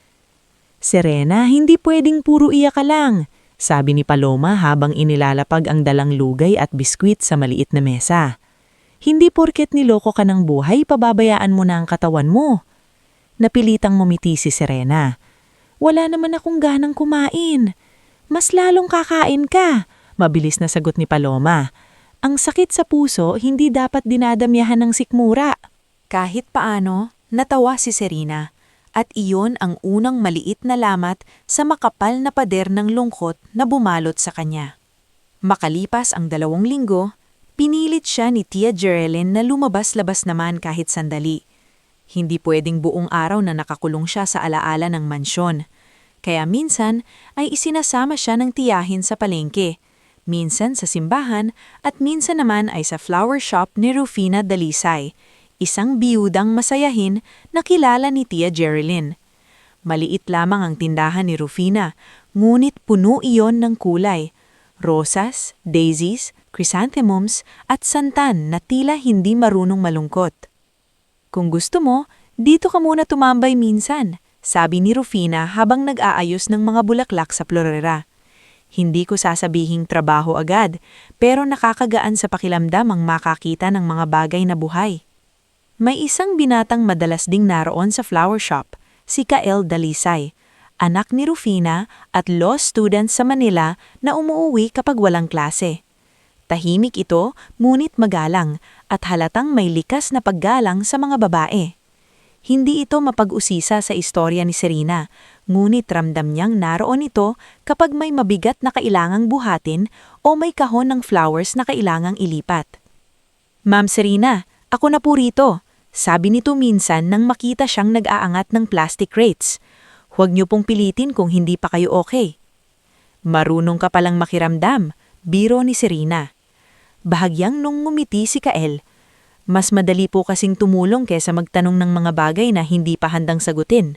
Serena, hindi pwedeng puro iyak ka lang, sabi ni Paloma habang inilalapag ang dalang lugay at biskwit sa maliit na mesa. Hindi porket niloko ka ng buhay, pababayaan mo na ang katawan mo. Napilitang ngumiti si Serena. Wala naman akong ganang kumain. Mas lalong kakain ka, mabilis na sagot ni Paloma. Ang sakit sa puso hindi dapat dinadamyahan ng sikmura. Kahit paano, natawa si Serena. At iyon ang unang maliit na lamat sa makapal na pader ng lungkot na bumalot sa kanya. Makalipas ang 2 linggo, pinilit siya ni Tia Jerilyn na lumabas-labas naman kahit sandali. Hindi pwedeng buong araw na nakakulong siya sa alaala ng mansyon. Kaya minsan ay isinasama siya ng tiyahin sa palengke, minsan sa simbahan at minsan naman ay sa flower shop ni Rufina Dalisay, isang biyudang masayahin na kilala ni Tia Jerilyn. Maliit lamang ang tindahan ni Rufina, ngunit puno iyon ng kulay. Rosas, daisies, chrysanthemums at santan na tila hindi marunong malungkot. Kung gusto mo, dito ka muna tumambay minsan, sabi ni Rufina habang nag-aayos ng mga bulaklak sa florera. Hindi ko sasabihing trabaho agad, pero nakakagaan sa pakilamdam ang makakita ng mga bagay na buhay. May isang binatang madalas ding naroon sa flower shop, si Kael Dalisay, anak ni Rufina at law student sa Manila na umuuwi kapag walang klase. Tahimik ito, ngunit magalang at halatang may likas na paggalang sa mga babae. Hindi ito mapag-usisa sa istorya ni Serena, ngunit ramdam niyang naroon ito kapag may mabigat na kailangang buhatin o may kahon ng flowers na kailangang ilipat. Ma'am Serena, ako na po rito, sabi nito minsan nang makita siyang nag-aangat ng plastic crates. Huwag niyo pong pilitin kung hindi pa kayo okay. Marunong ka palang makiramdam, biro ni Serena. Bahagyang nung ngumiti si Kael. Mas madali po kasing tumulong kesa magtanong ng mga bagay na hindi pa handang sagutin.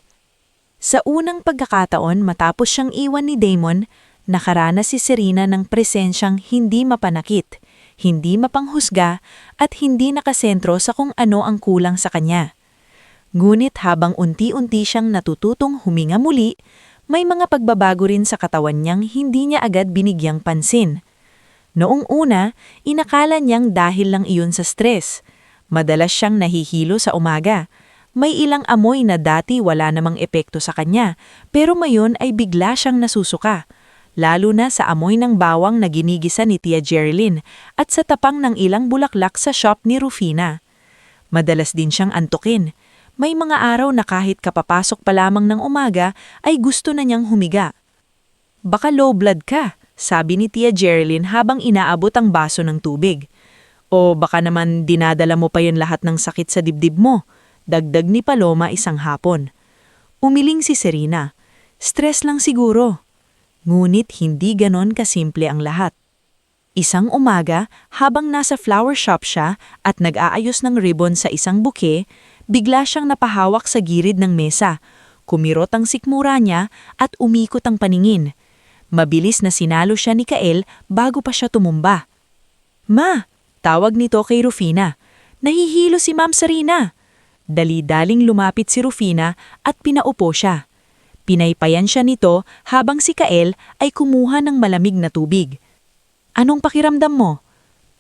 Sa unang pagkakataon matapos siyang iwan ni Damon, nakaranas si Serena ng presensyang hindi mapanakit, hindi mapanghusga at hindi nakasentro sa kung ano ang kulang sa kanya. Ngunit habang unti-unti siyang natututong huminga muli, may mga pagbabago rin sa katawan niyang hindi niya agad binigyang pansin. Noong una, inakala niyang dahil lang iyon sa stress. Madalas siyang nahihilo sa umaga. May ilang amoy na dati wala namang epekto sa kanya, pero ngayon ay bigla siyang nasusuka. Lalo na sa amoy ng bawang na ginigisa ni Tia Jerilyn at sa tapang ng ilang bulaklak sa shop ni Rufina. Madalas din siyang antukin. May mga araw na kahit kapapasok pa lamang ng umaga ay gusto na niyang humiga. Baka low blood ka, sabi ni Tia Jerilyn habang inaabot ang baso ng tubig. O baka naman dinadala mo pa yun lahat ng sakit sa dibdib mo, dagdag ni Paloma isang hapon. Umiling si Serena. Stress lang siguro. Ngunit hindi ganon kasimple ang lahat. Isang umaga, habang nasa flower shop siya at nag-aayos ng ribbon sa isang buke, bigla siyang napahawak sa gilid ng mesa. Kumirot ang sikmura niya at umikot ang paningin. Mabilis na sinalo siya ni Kael bago pa siya tumumba. "Ma!" tawag nito kay Rufina. "Nahihilo si Ma'am Serena." Dali-daling lumapit si Rufina at pinaupo siya. Pinaypayan siya nito habang si Kael ay kumuha ng malamig na tubig. "Anong pakiramdam mo?"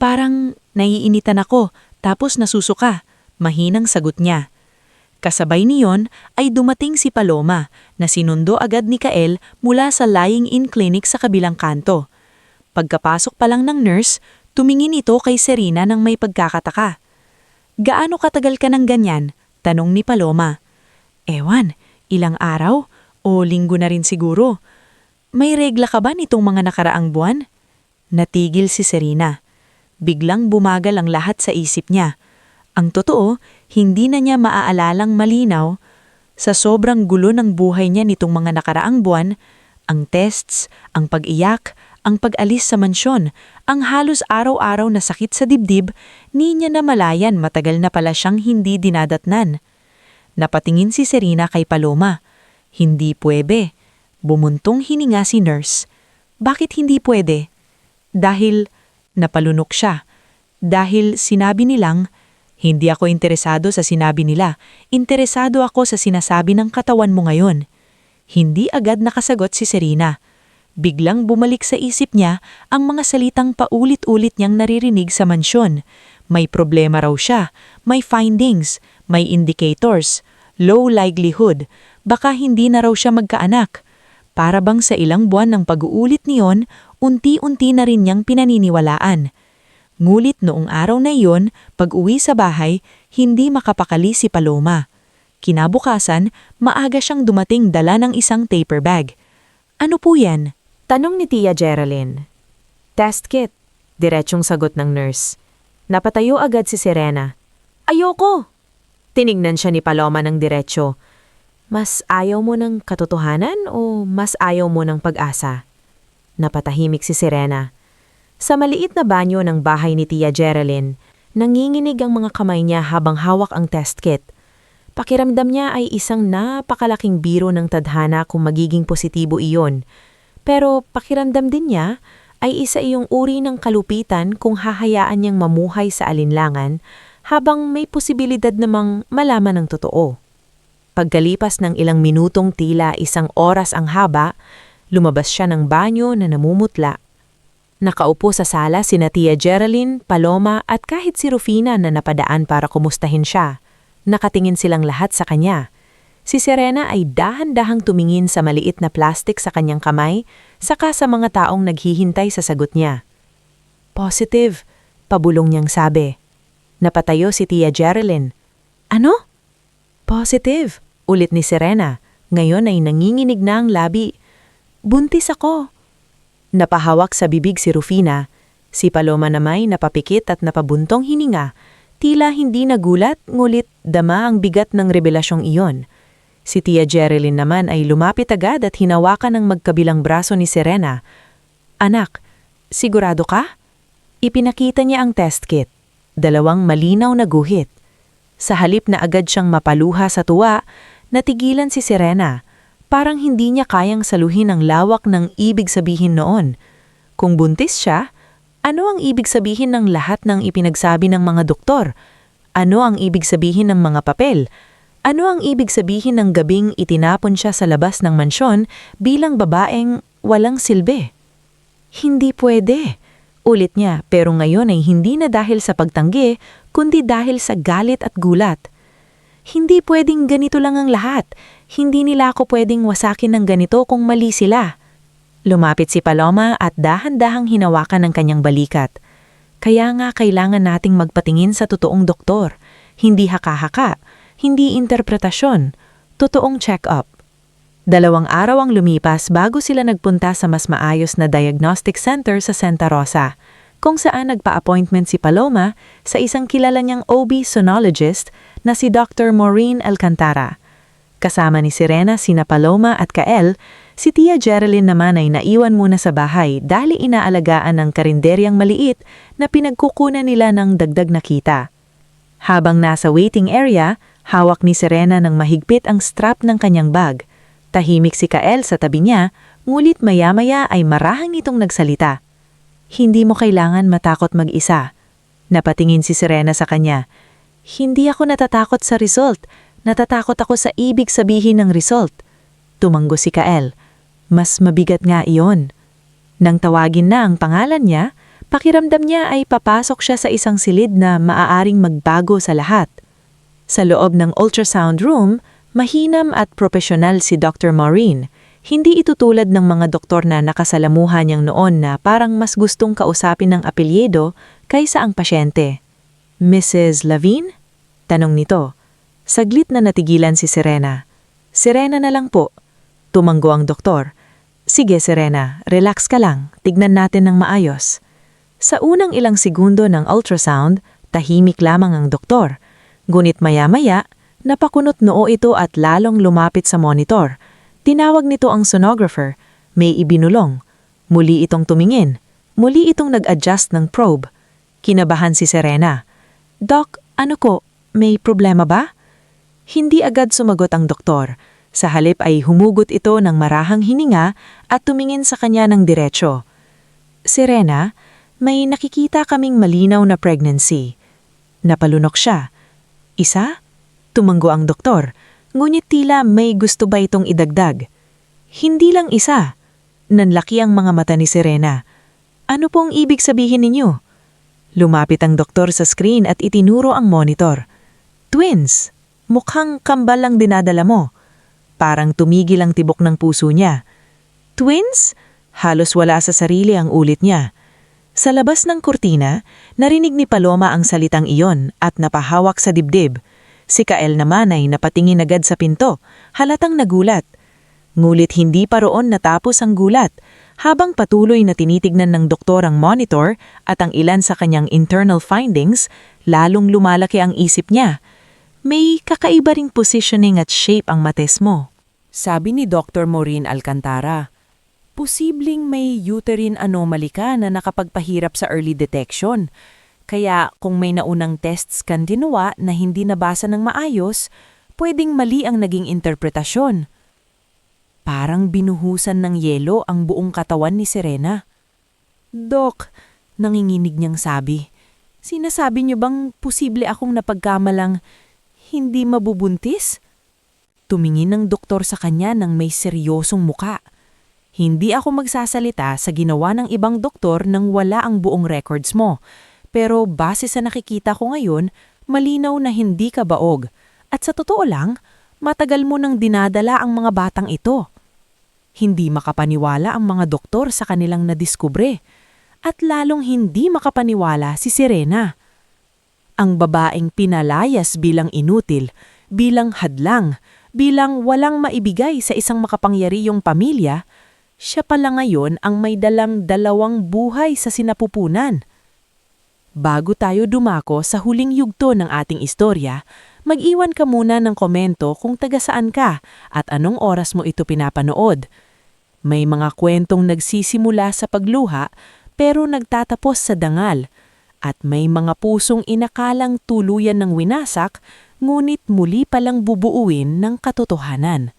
"Parang naiinitan ako, tapos nasusuka," mahinang sagot niya. Kasabay niyon ay dumating si Paloma na sinundo agad ni Kael mula sa lying-in clinic sa kabilang kanto. Pagkapasok pa lang ng nurse, tumingin ito kay Serena nang may pagkakataka. "Gaano katagal ka ng ganyan?" tanong ni Paloma. "Ewan, ilang araw o linggo na rin siguro. May regla ka ba nitong mga nakaraang buwan?" Natigil si Serena. Biglang bumagal ang lahat sa isip niya. Ang totoo, hindi na niya maaalalang malinaw. Sa sobrang gulo ng buhay niya nitong mga nakaraang buwan, ang tests, ang pag-iyak, ang pag-alis sa mansyon, ang halos araw-araw na sakit sa dibdib, ni niya namalayan matagal na pala siyang hindi dinadatnan. Napatingin si Serena kay Paloma. Hindi pwede. Bumuntong hininga si nurse. Bakit hindi pwede? Dahil napalunok siya. Dahil sinabi nilang, "Hindi ako interesado sa sinabi nila. Interesado ako sa sinasabi ng katawan mo ngayon." Hindi agad nakasagot si Serena. Biglang bumalik sa isip niya ang mga salitang paulit-ulit niyang naririnig sa mansyon. May problema raw siya, may findings, may indicators, low likelihood, baka hindi na raw siya magkaanak. Para bang sa ilang buwan ng pag-uulit niyon, unti-unti na rin niyang pinaniniwalaan. Ngulit noong araw na iyon, pag-uwi sa bahay, hindi makapakali si Paloma. Kinabukasan, maaga siyang dumating dala ng isang taper bag. Ano po yan? Tanong ni Tia Geraldine. Test kit. Diretsong sagot ng nurse. Napatayo agad si Serena. Ayoko! Tinignan siya ni Paloma ng diretsyo. Mas ayaw mo ng katotohanan o mas ayaw mo ng pag-asa? Napatahimik si Serena. Sa maliit na banyo ng bahay ni Tia Geraldine, nanginginig ang mga kamay niya habang hawak ang test kit. Pakiramdam niya ay isang napakalaking biro ng tadhana kung magiging positibo iyon. Pero pakiramdam din niya ay isa iyong uri ng kalupitan kung hahayaan niyang mamuhay sa alinlangan habang may posibilidad namang malaman ng totoo. Pagkalipas ng ilang minutong tila isang oras ang haba, lumabas siya ng banyo na namumutla. Nakaupo sa sala sina Tia Geraldine, Paloma at kahit si Rufina na napadaan para kumustahin siya. Nakatingin silang lahat sa kanya. Si Serena ay dahan-dahang tumingin sa maliit na plastik sa kanyang kamay, saka sa mga taong naghihintay sa sagot niya. Positive, pabulong niyang sabi. Napatayo si Tia Geraldine. Ano? Positive, ulit ni Serena. Ngayon ay nanginginig na ang labi. Buntis ako. Napahawak sa bibig si Rufina. Si Paloma namay napapikit at napabuntong hininga. Tila hindi nagulat, ngulit dama ang bigat ng revelasyong iyon. Si Tia Geraldine naman ay lumapit agad at hinawakan ang magkabilang braso ni Serena. Anak, sigurado ka? Ipinakita niya ang test kit. 2 malinaw na guhit. Sa halip na agad siyang mapaluha sa tuwa, natigilan si Serena. Parang hindi niya kayang saluhin ang lawak ng ibig sabihin noon. Kung buntis siya, ano ang ibig sabihin ng lahat ng ipinagsabi ng mga doktor? Ano ang ibig sabihin ng mga papel? Ano ang ibig sabihin ng gabing itinapon siya sa labas ng mansyon bilang babaeng walang silbi? Hindi pwede, ulit niya, pero ngayon ay hindi na dahil sa pagtanggi, kundi dahil sa galit at gulat. Hindi pwedeng ganito lang ang lahat. Hindi nila ako pwedeng wasakin ng ganito kung mali sila. Lumapit si Paloma at dahan-dahang hinawakan ng kanyang balikat. Kaya nga kailangan nating magpatingin sa totoong doktor. Hindi haka-haka, hindi interpretasyon, totoong check-up. 2 araw ang lumipas bago sila nagpunta sa mas maayos na diagnostic center sa Santa Rosa, kung saan nagpa-appointment si Paloma sa isang kilala niyang OB-sonologist na si Dr. Maureen Alcantara. Kasama ni Serena, sina Paloma at Kael, si Tia Geraldine naman ay naiwan muna sa bahay dahil inaalagaan ng karinderyang maliit na pinagkukunan nila ng dagdag na kita. Habang nasa waiting area, hawak ni Serena ng mahigpit ang strap ng kanyang bag. Tahimik si Kael sa tabi niya, ngulit maya-maya ay marahang itong nagsalita. Hindi mo kailangan matakot mag-isa. Napatingin si Serena sa kanya. Hindi ako natatakot sa result. Natatakot ako sa ibig sabihin ng result. Tumanggo si Kael. Mas mabigat nga iyon. Nang tawagin na ang pangalan niya, pakiramdam niya ay papasok siya sa isang silid na maaaring magbago sa lahat. Sa loob ng ultrasound room, mahinam at profesional si Dr. Maureen. Hindi ito tulad ng mga doktor na nakasalamuhan niyang noon na parang mas gustong kausapin ng apelyido kaysa ang pasyente. Mrs. Lavin? Tanong nito. Saglit na natigilan si Serena. Serena na lang po. Tumanggo ang doktor. Sige Serena, relax ka lang. Tignan natin ng maayos. Sa unang ilang segundo ng ultrasound, tahimik lamang ang doktor. Ngunit maya-maya, napakunot noo ito at lalong lumapit sa monitor. Tinawag nito ang sonographer. May ibinulong. Muli itong tumingin. Muli itong nag-adjust ng probe. Kinabahan si Serena. Doc, ano ko? May problema ba? Hindi agad sumagot ang doktor. Sa halip ay humugot ito ng marahang hininga at tumingin sa kanya ng diretsyo. Serena, may nakikita kaming malinaw na pregnancy. Napalunok siya. Isa? Tumanggo ang doktor. Ngunit tila may gusto ba itong idagdag? Hindi lang isa. Nanlaki ang mga mata ni Serena. Ano pong ibig sabihin ninyo? Lumapit ang doktor sa screen at itinuro ang monitor. Twins! Mukhang kambal ang dinadala mo. Parang tumigil ang tibok ng puso niya. Twins? Halos wala sa sarili ang ulit niya. Sa labas ng kurtina, narinig ni Paloma ang salitang iyon at napahawak sa dibdib. Si Kael naman ay napatingin agad sa pinto, halatang nagulat. Ngulit hindi pa roon natapos ang gulat, habang patuloy na tinitignan ng doktor ang monitor at ang ilan sa kanyang internal findings, lalong lumalaki ang isip niya. May kakaiba ring positioning at shape ang mates mo. Sabi ni Dr. Maureen Alcantara, posibleng may uterine anomaly ka na nakapagpahirap sa early detection. Kaya kung may naunang tests kang ginawa na hindi nabasa ng maayos, pwedeng mali ang naging interpretasyon. Parang binuhusan ng yelo ang buong katawan ni Serena. Dok, nanginginig niyang sabi, sinasabi niyo bang posible akong napagkamalang hindi mabubuntis? Tumingin ng doktor sa kanya ng may seryosong muka. Hindi ako magsasalita sa ginawa ng ibang doktor nang wala ang buong records mo. Pero base sa nakikita ko ngayon, malinaw na hindi ka baog. At sa totoo lang, matagal mo nang dinadala ang mga batang ito. Hindi makapaniwala ang mga doktor sa kanilang nadiskubre. At lalong hindi makapaniwala si Serena. Ang babaeng pinalayas bilang inutil, bilang hadlang, bilang walang maibigay sa isang makapangyarihang pamilya, siya pala ngayon ang may dalang 2 buhay sa sinapupunan. Bago tayo dumako sa huling yugto ng ating istorya, mag-iwan ka muna ng komento kung taga saan ka at anong oras mo ito pinapanood. May mga kwentong nagsisimula sa pagluha pero nagtatapos sa dangal at may mga pusong inakalang tuluyan ng winasak ngunit muli palang bubuuin ng katotohanan.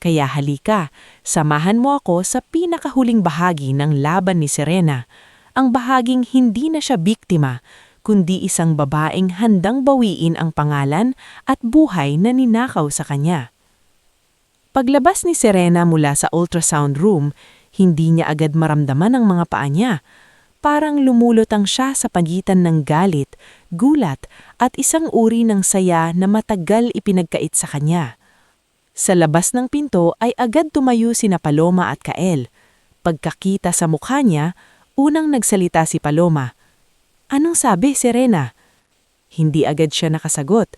Kaya halika, samahan mo ako sa pinakahuling bahagi ng laban ni Serena. Ang bahaging hindi na siya biktima, kundi isang babaeng handang bawiin ang pangalan at buhay na ninakaw sa kanya. Paglabas ni Serena mula sa ultrasound room, hindi niya agad maramdaman ang mga paa niya. Parang lumulutang siya sa pagitan ng galit, gulat at isang uri ng saya na matagal ipinagkait sa kanya. Sa labas ng pinto ay agad tumayo sina Paloma at Kael. Pagkakita sa mukha niya, unang nagsalita si Paloma. Anong sabi, Serena? Hindi agad siya nakasagot.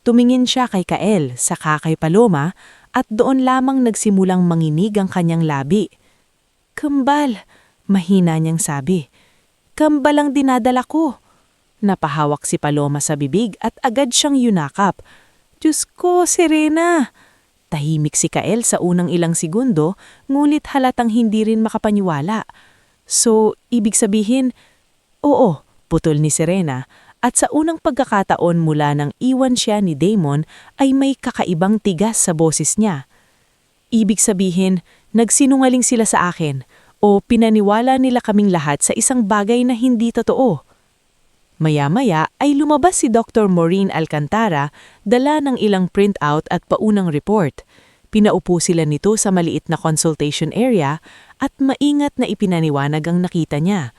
Tumingin siya kay Kael, saka kay Paloma, at doon lamang nagsimulang manginig ang kanyang labi. Kambal, mahina niyang sabi. Kambal ang dinadala ko. Napahawak si Paloma sa bibig at agad siyang yunakap. Diyos ko, Serena! Tahimik si Kael sa unang ilang segundo, ngulit halatang hindi rin makapaniwala. So, ibig sabihin, oo, putol ni Serena, at sa unang pagkakataon mula nang iwan siya ni Damon ay may kakaibang tigas sa boses niya. Ibig sabihin, nagsinungaling sila sa akin o pinaniwala nila kaming lahat sa isang bagay na hindi totoo. Maya-maya ay lumabas si Dr. Maureen Alcantara, dala ng ilang printout at paunang report. Pinaupo sila nito sa maliit na consultation area at maingat na ipinaniwanag ang nakita niya.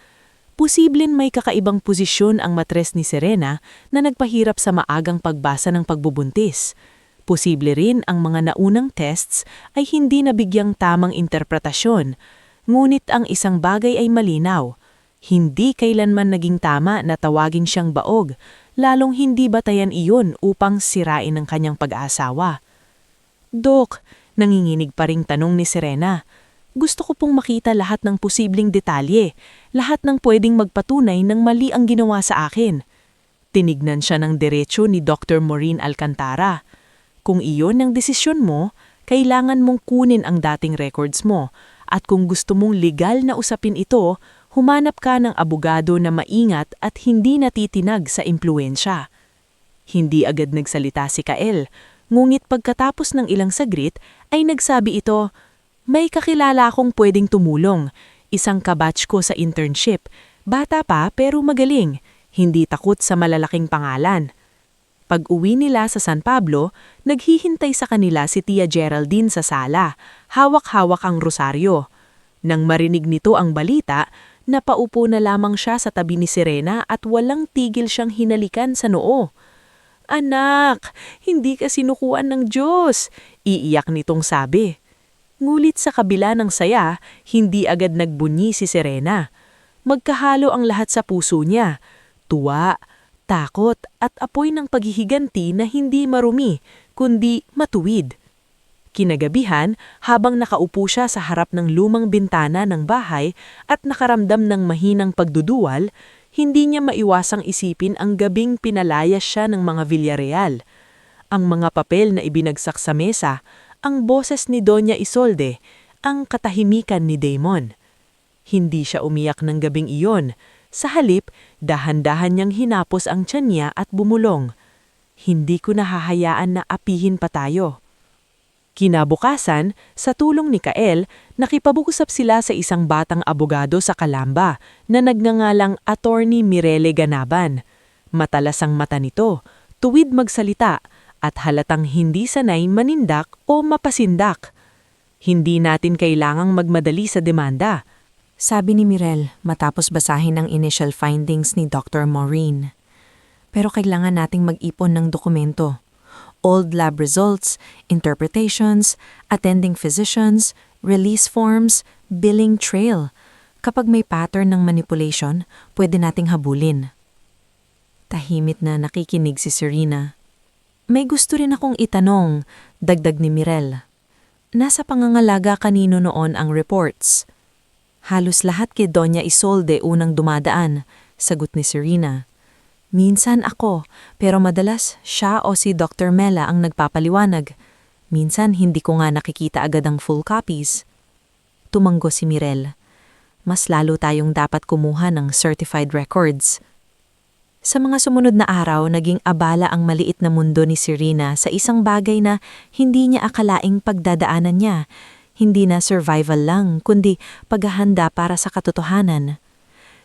Posibleng may kakaibang posisyon ang matres ni Serena na nagpahirap sa maagang pagbasa ng pagbubuntis. Posible rin ang mga naunang tests ay hindi nabigyang tamang interpretasyon. Ngunit ang isang bagay ay malinaw. Hindi kailanman naging tama na tawagin siyang baog, lalong hindi batayan iyon upang sirain ang kanyang pag-aasawa. Dok, nanginginig pa ring tanong ni Serena. Gusto ko pong makita lahat ng posibleng detalye, lahat ng pwedeng magpatunay ng mali ang ginawa sa akin. Tinignan siya ng diretsyo ni Dr. Maureen Alcantara. Kung iyon ang desisyon mo, kailangan mong kunin ang dating records mo, at kung gusto mong legal na usapin ito, humanap ka ng abogado na maingat at hindi natitinag sa impluensya. Hindi agad nagsalita si Kael, ngunit pagkatapos ng ilang saglit ay nagsabi ito, may kakilala akong pwedeng tumulong, isang kabatch ko sa internship, bata pa pero magaling, hindi takot sa malalaking pangalan. Pag-uwi nila sa San Pablo, naghihintay sa kanila si Tia Geraldine sa sala, hawak-hawak ang rosaryo. Nang marinig nito ang balita, Napaupo na lamang siya sa tabi ni Serena at walang tigil siyang hinalikan sa noo. "Anak, hindi ka sinukuan ng Diyos," iiyak nitong sabi. Ngulit sa kabila ng saya, hindi agad nagbunyi si Serena. Magkahalo ang lahat sa puso niya. Tuwa, takot at apoy ng paghihiganti na hindi marumi, kundi matuwid. Kinagabihan, habang nakaupo siya sa harap ng lumang bintana ng bahay at nakaramdam ng mahinang pagduduwal, hindi niya maiwasang isipin ang gabing pinalayas siya ng mga Villarreal. Ang mga papel na ibinagsak sa mesa, ang boses ni Doña Isolde, ang katahimikan ni Damon. Hindi siya umiyak ng gabing iyon. Sa halip, dahan-dahan niyang hinapos ang tiyan niya at bumulong. "Hindi ko nahahayaan na apihin pa tayo." Kinabukasan, sa tulong ni Kael, nakipag-usap sila sa isang batang abogado sa Calamba na nagngangalang Attorney Mirele Ganaban. Matalas ang mata nito, tuwid magsalita, at halatang hindi sanay manindak o mapasindak. "Hindi natin kailangang magmadali sa demanda," Sabi ni Mirel matapos basahin ang initial findings ni Dr. Maureen. "Pero kailangan nating mag-ipon ng dokumento. Old lab results, interpretations, attending physicians, release forms, billing trail. Kapag may pattern ng manipulation, pwede nating habulin." Tahimik na nakikinig si Serena. "May gusto rin akong itanong," dagdag ni Mirel. "Nasa pangangalaga kanino noon ang reports?" "Halos lahat kay Doña Isolde unang dumadaan," sagot ni Serena. "Minsan ako, pero madalas siya o si Dr. Mela ang nagpapaliwanag. Minsan hindi ko nga nakikita agad ang full copies." Tumanggo si Mirel. "Mas lalo tayong dapat kumuha ng certified records." Sa mga sumunod na araw, naging abala ang maliit na mundo ni Serena sa isang bagay na hindi niya akalaing pagdadaanan niya. Hindi na survival lang, kundi paghahanda para sa katotohanan.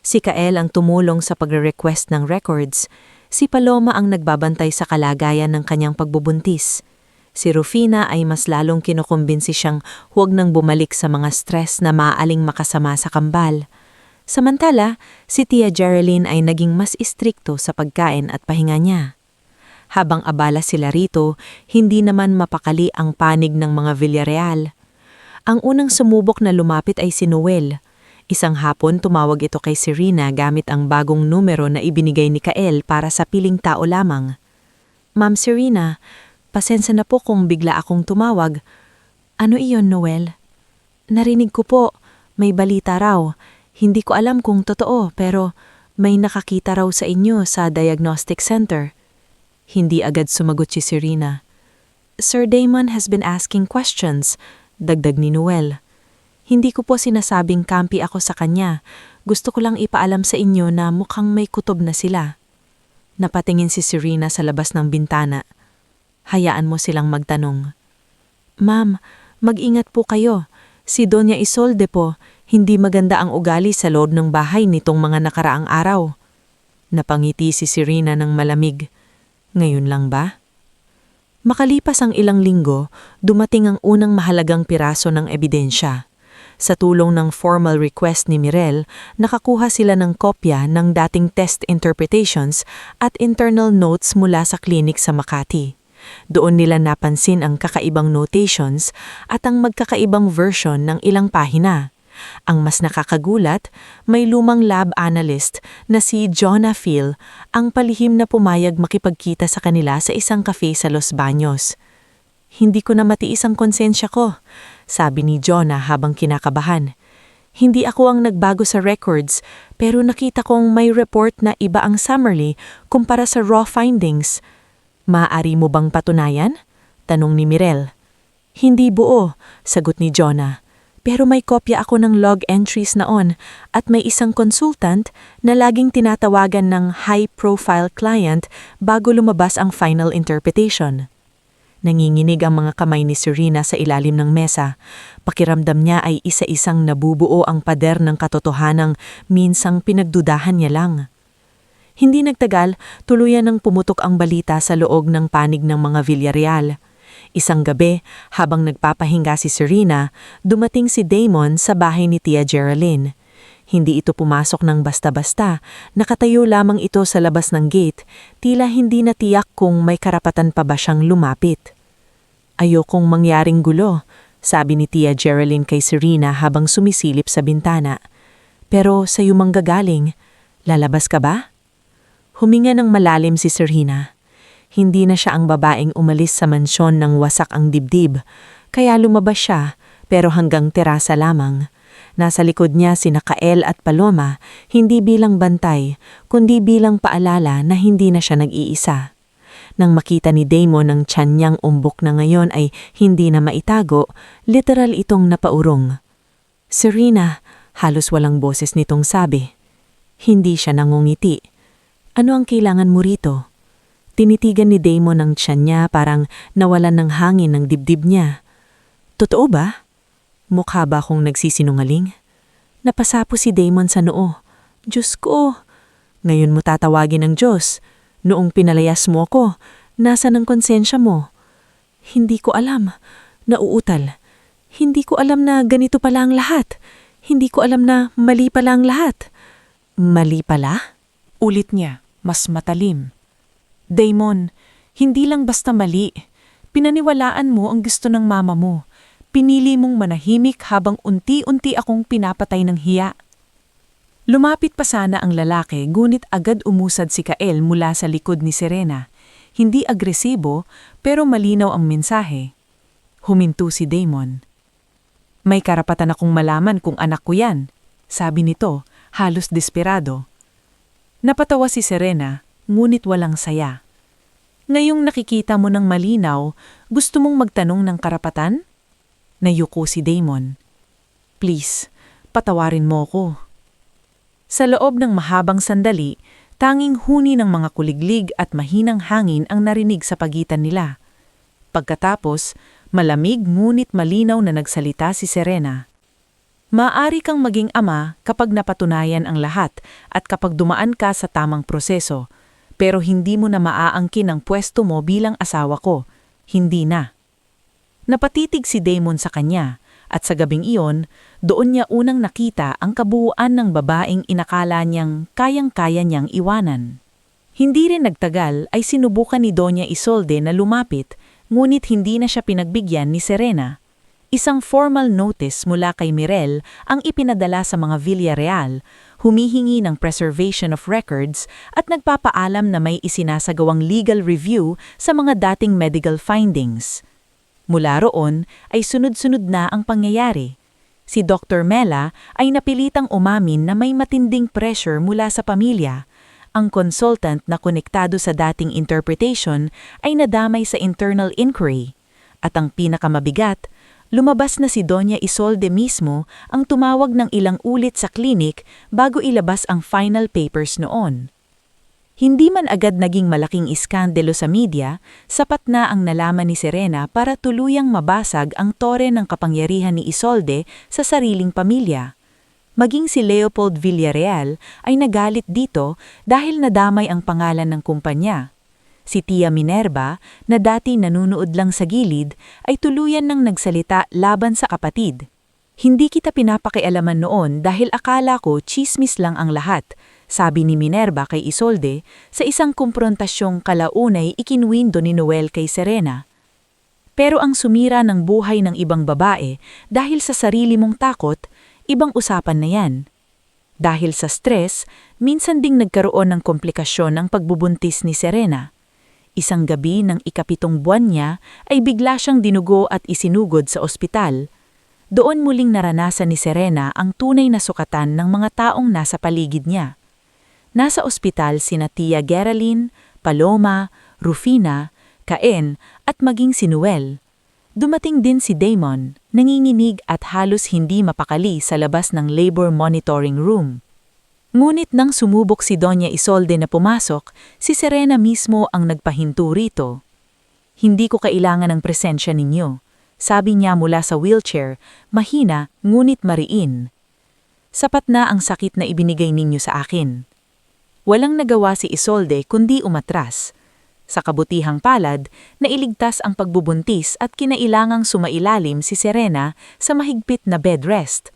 Si Kael ang tumulong sa pagre-request ng records. Si Paloma ang nagbabantay sa kalagayan ng kanyang pagbubuntis. Si Rufina ay mas lalong kinukumbinsi siyang huwag nang bumalik sa mga stress na maaaling makasama sa kambal. Samantala, si Tia Geraldine ay naging mas istrikto sa pagkain at pahinga niya. Habang abala sila rito, hindi naman mapakali ang panig ng mga Villarreal. Ang unang sumubok na lumapit ay si Noel. Isang hapon tumawag ito kay Serena gamit ang bagong numero na ibinigay ni Kael para sa piling tao lamang. "Ma'am Serena, pasensya na po kung bigla akong tumawag." "Ano iyon, Noel?" "Narinig ko po, may balita raw. Hindi ko alam kung totoo pero may nakakita raw sa inyo sa diagnostic center." Hindi agad sumagot si Serena. "Sir Damon has been asking questions," dagdag ni Noel. "Hindi ko po sinasabing kampi ako sa kanya. Gusto ko lang ipaalam sa inyo na mukhang may kutob na sila." Napatingin si Serena sa labas ng bintana. "Hayaan mo silang magtanong." "Ma'am, mag-ingat po kayo. Si Doña Isolde po, hindi maganda ang ugali sa loob ng bahay nitong mga nakaraang araw." Napangiti si Serena ng malamig. "Ngayon lang ba?" Makalipas ang ilang linggo, dumating ang unang mahalagang piraso ng ebidensya. Sa tulong ng formal request ni Mirel, nakakuha sila ng kopya ng dating test interpretations at internal notes mula sa klinik sa Makati. Doon nila napansin ang kakaibang notations at ang magkakaibang version ng ilang pahina. Ang mas nakakagulat, may lumang lab analyst na si Jonah Phil ang palihim na pumayag makipagkita sa kanila sa isang cafe sa Los Baños. "Hindi ko na matiis ang konsensya ko," sabi ni Jonah habang kinakabahan. "Hindi ako ang nagbago sa records, pero nakita kong may report na iba ang summary kumpara sa raw findings." "Maaari mo bang patunayan?" tanong ni Mirel. "Hindi buo," sagot ni Jonah. "Pero may kopya ako ng log entries noon at may isang consultant na laging tinatawagan ng high-profile client bago lumabas ang final interpretation." Nanginginig ang mga kamay ni Serena sa ilalim ng mesa. Pakiramdam niya ay isa-isang nabubuo ang pader ng katotohanang minsang pinagdudahan niya lang. Hindi nagtagal, tuluyan ng pumutok ang balita sa loob ng panig ng mga Villarreal. Isang gabi, habang nagpapahinga si Serena, dumating si Damon sa bahay ni Tia Geraldine. Hindi ito pumasok ng basta-basta, nakatayo lamang ito sa labas ng gate, tila hindi natiyak kung may karapatan pa ba siyang lumapit. Ayokong mangyaring gulo, sabi ni Tia Geraldine kay Serena habang sumisilip sa bintana. Pero sa'yo manggagaling, lalabas ka ba? Huminga ng malalim si Serena. Hindi na siya ang babaeng umalis sa mansyon ng wasak ang dibdib, kaya lumabas siya, pero hanggang terasa lamang. Nasa likod niya sina Kael at Paloma, hindi bilang bantay, kundi bilang paalala na hindi na siya nag-iisa. Nang makita ni Damon ang tiyan niyang umbok na ngayon ay hindi na maitago, literal itong napaurong. Serena, halos walang boses nitong sabi. Hindi siya nangungiti. Ano ang kailangan mo rito? Tinitigan ni Damon ang tiyan niya parang nawalan ng hangin ng dibdib niya. Totoo ba? Mukha ba akong nagsisinungaling? Napasapo si Damon sa noo. Diyos ko! Ngayon mo tatawagin ng Diyos. Noong pinalayas mo ako, nasa ng konsensya mo? Hindi ko alam. Nauutal. Hindi ko alam na ganito pala ang lahat. Hindi ko alam na mali pala ang lahat. Mali pala? Ulit niya, mas matalim. Damon, hindi lang basta mali. Pinaniwalaan mo ang gusto ng mama mo. Pinili mong manahimik habang unti-unti akong pinapatay ng hiya. Lumapit pa sana ang lalaki, ngunit agad umusad si Kael mula sa likod ni Serena. Hindi agresibo, pero malinaw ang mensahe. Huminto si Damon. May karapatan akong malaman kung anak ko yan, sabi nito, halos desperado. Napatawa si Serena, ngunit walang saya. Ngayong nakikita mo ng malinaw, gusto mong magtanong ng karapatan? Nayuko si Damon. Please, patawarin mo ko. Sa loob ng mahabang sandali, tanging huni ng mga kuliglig at mahinang hangin ang narinig sa pagitan nila. Pagkatapos, malamig ngunit malinaw na nagsalita si Serena. Maaari kang maging ama kapag napatunayan ang lahat at kapag dumaan ka sa tamang proseso, pero hindi mo na maaangkin ang pwesto mo bilang asawa ko. Hindi na. Napatitig si Damon sa kanya at sa gabing iyon, doon niya unang nakita ang kabuuan ng babaeng inakala niyang kayang-kaya niyang iwanan. Hindi rin nagtagal ay sinubukan ni Doña Isolde na lumapit, ngunit hindi na siya pinagbigyan ni Serena. Isang formal notice mula kay Mirel ang ipinadala sa mga Villarreal, humihingi ng preservation of records at nagpapaalam na may isinasagawang legal review sa mga dating medical findings. Mula roon ay sunod-sunod na ang pangyayari. Si Dr. Mela ay napilitang umamin na may matinding pressure mula sa pamilya. Ang consultant na konektado sa dating interpretation ay nadamay sa internal inquiry. At ang pinakamabigat, lumabas na si Doña Isolde mismo ang tumawag ng ilang ulit sa klinik bago ilabas ang final papers noon. Hindi man agad naging malaking iskandalo sa media, sapat na ang nalaman ni Serena para tuluyang mabasag ang tore ng kapangyarihan ni Isolde sa sariling pamilya. Maging si Leopold Villarreal ay nagalit dito dahil nadamay ang pangalan ng kumpanya. Si Tia Minerva, na dati nanunood lang sa gilid, ay tuluyan ng nagsalita laban sa kapatid. Hindi kita pinapakialaman noon dahil akala ko tsismis lang ang lahat, sabi ni Minerva kay Isolde sa isang kumprontasyong kalaunay ikinwindo ni Noel kay Serena. Pero ang sumira ng buhay ng ibang babae dahil sa sarili mong takot, ibang usapan na yan. Dahil sa stress, minsan ding nagkaroon ng komplikasyon ang pagbubuntis ni Serena. Isang gabi ng ika-7 buwan niya ay bigla siyang dinugo at isinugod sa ospital. Doon muling naranasan ni Serena ang tunay na sukatan ng mga taong nasa paligid niya. Nasa ospital sina Tia Geraldine, Paloma, Rufina, Caen at maging si Noel. Dumating din si Damon, nanginginig at halos hindi mapakali sa labas ng labor monitoring room. Ngunit nang sumubok si Doña Isolde na pumasok, si Serena mismo ang nagpahinto rito. Hindi ko kailangan ng presensya ninyo, sabi niya mula sa wheelchair, mahina ngunit mariin. Sapat na ang sakit na ibinigay ninyo sa akin. Walang nagawa si Isolde kundi umatras. Sa kabutihang palad, nailigtas ang pagbubuntis at kinailangang sumailalim si Serena sa mahigpit na bed rest.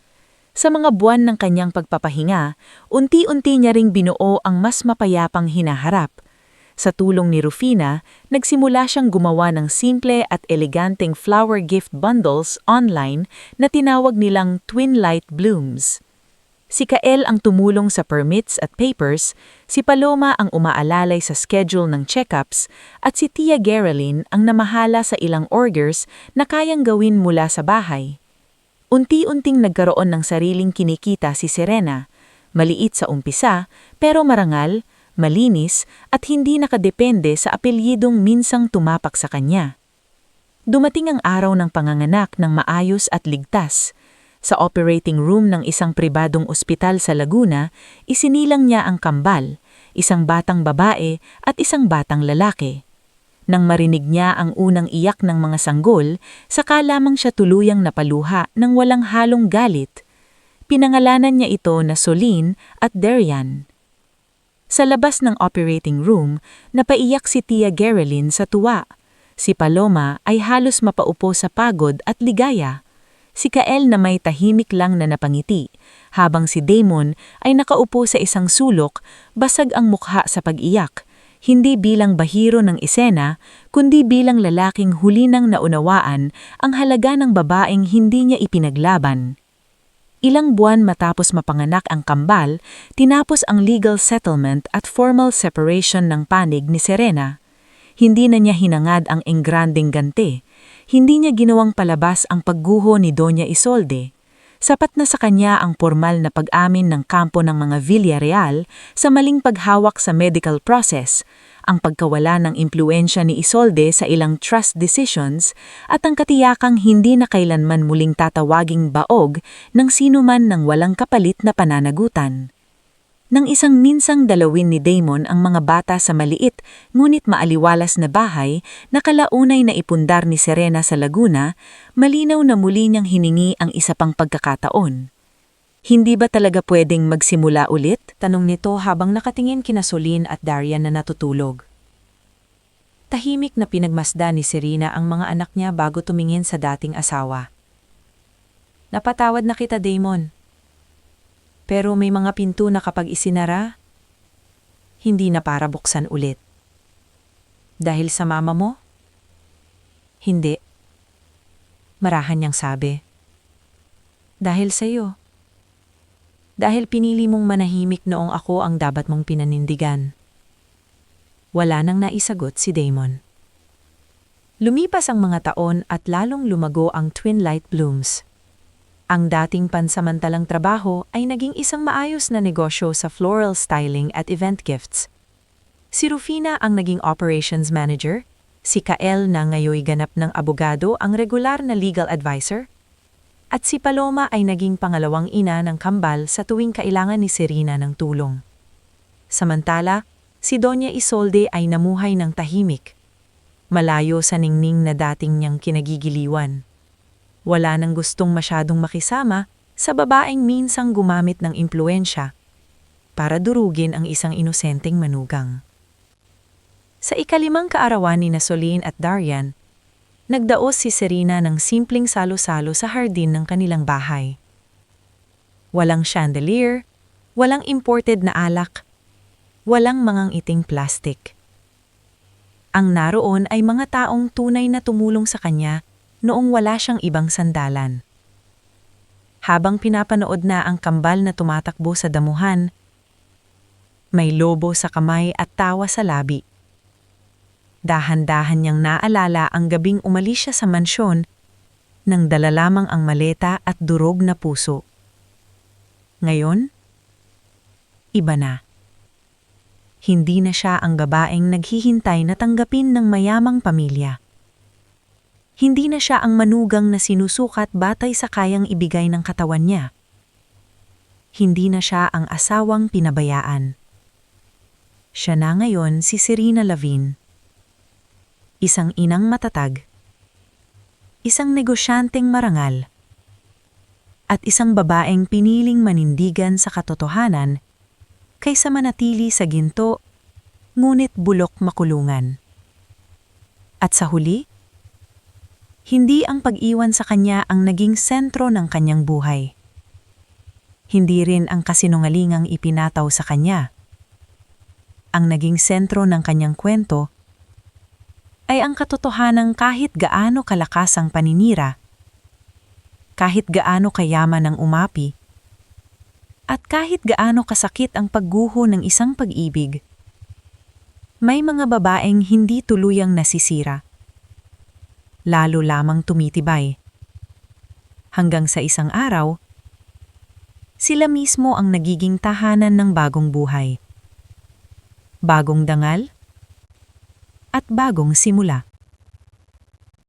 Sa mga buwan ng kanyang pagpapahinga, unti-unti niya ring binuo ang mas mapayapang hinaharap. Sa tulong ni Rufina, nagsimula siyang gumawa ng simple at eleganteng flower gift bundles online na tinawag nilang Twin Light Blooms. Si Kael ang tumulong sa permits at papers, si Paloma ang umaalalay sa schedule ng checkups, at si Tia Geraldine ang namahala sa ilang orders na kayang gawin mula sa bahay. Unti-unting nagkaroon ng sariling kinikita si Serena, maliit sa umpisa pero marangal, malinis at hindi nakadepende sa apelyidong minsang tumapak sa kanya. Dumating ang araw ng panganganak ng maayos at ligtas. Sa operating room ng isang pribadong ospital sa Laguna, isinilang niya ang kambal, isang batang babae at isang batang lalaki. Nang marinig niya ang unang iyak ng mga sanggol, saka lamang siya tuluyang napaluha ng walang halong galit. Pinangalanan niya ito na Soline at Darian. Sa labas ng operating room, napaiyak si Tia Geraldine sa tuwa. Si Paloma ay halos mapaupo sa pagod at ligaya. Si Kael na may tahimik lang na napangiti, habang si Damon ay nakaupo sa isang sulok, basag ang mukha sa pag-iyak, hindi bilang bahiro ng esena, kundi bilang lalaking huli nang naunawaan ang halaga ng babaeng hindi niya ipinaglaban. Ilang buwan matapos mapanganak ang kambal, tinapos ang legal settlement at formal separation ng panig ni Serena. Hindi na niya hinangad ang engranding ganti. Hindi niya ginawang palabas ang pagguho ni Doña Isolde. Sapat na sa kanya ang formal na pag-amin ng kampo ng mga Villarreal sa maling paghawak sa medical process, ang pagkawala ng impluensya ni Isolde sa ilang trust decisions, at ang katiyakang hindi na kailanman muling tatawaging baog ng sinuman ng walang kapalit na pananagutan. Nang isang minsang dalawin ni Damon ang mga bata sa maliit ngunit maaliwalas na bahay na kalaunay na ipundar ni Serena sa Laguna, malinaw na muli niyang hiningi ang isa pang pagkakataon. Hindi ba talaga pwedeng magsimula ulit? Tanong nito habang nakatingin kina Soline at Darian na natutulog. Tahimik na pinagmasda ni Serena ang mga anak niya bago tumingin sa dating asawa. Napatawad na kita, Damon. Pero may mga pinto na kapag isinara, hindi na para buksan ulit. Dahil sa mama mo? Hindi. Marahan niyang sabi. Dahil sa iyo. Dahil pinili mong manahimik noong ako ang dapat mong pinanindigan. Wala nang naisagot si Damon. Lumipas ang mga taon at lalong lumago ang Twin Light Blooms. Ang dating pansamantalang trabaho ay naging isang maayos na negosyo sa floral styling at event gifts. Si Rufina ang naging operations manager, si Kael na ngayoy ganap ng abogado ang regular na legal advisor, at si Paloma ay naging pangalawang ina ng kambal sa tuwing kailangan ni Serena ng tulong. Samantala, si Doña Isolde ay namuhay ng tahimik, malayo sa ningning na dating niyang kinagigiliwan. Wala nang gustong masyadong makisama sa babaeng minsang gumamit ng impluensya para durugin ang isang inosenteng manugang. Sa ikalimang kaarawan ni Soline at Darian, nagdaos si Serena ng simpleng salo-salo sa hardin ng kanilang bahay. Walang chandelier, walang imported na alak, walang mangangiting plastic. Ang naroon ay mga taong tunay na tumulong sa kanya noong wala siyang ibang sandalan. Habang pinapanood na ang kambal na tumatakbo sa damuhan, may lobo sa kamay at tawa sa labi. Dahan-dahan niyang naalala ang gabing umalis siya sa mansyon nang dala lamang ang maleta at durog na puso. Ngayon, iba na. Hindi na siya ang babaeng naghihintay na tanggapin ng mayamang pamilya. Hindi na siya ang manugang na sinusukat batay sa kayang ibigay ng katawan niya. Hindi na siya ang asawang pinabayaan. Siya na ngayon si Serena Lavin. Isang inang matatag, isang negosyanteng marangal, at isang babaeng piniling manindigan sa katotohanan kaysa manatili sa ginto, ngunit bulok makulungan. At sa huli, hindi ang pag-iwan sa kanya ang naging sentro ng kanyang buhay. Hindi rin ang kasinungalingang ipinataw sa kanya. Ang naging sentro ng kanyang kwento ay ang katotohanang kahit gaano kalakas ang paninira, kahit gaano kayaman ang umapi, at kahit gaano kasakit ang pagguho ng isang pag-ibig, may mga babaeng hindi tuluyang nasisira, lalo lamang tumitibay. Hanggang sa isang araw, sila mismo ang nagiging tahanan ng bagong buhay. Bagong dangal at bagong simula.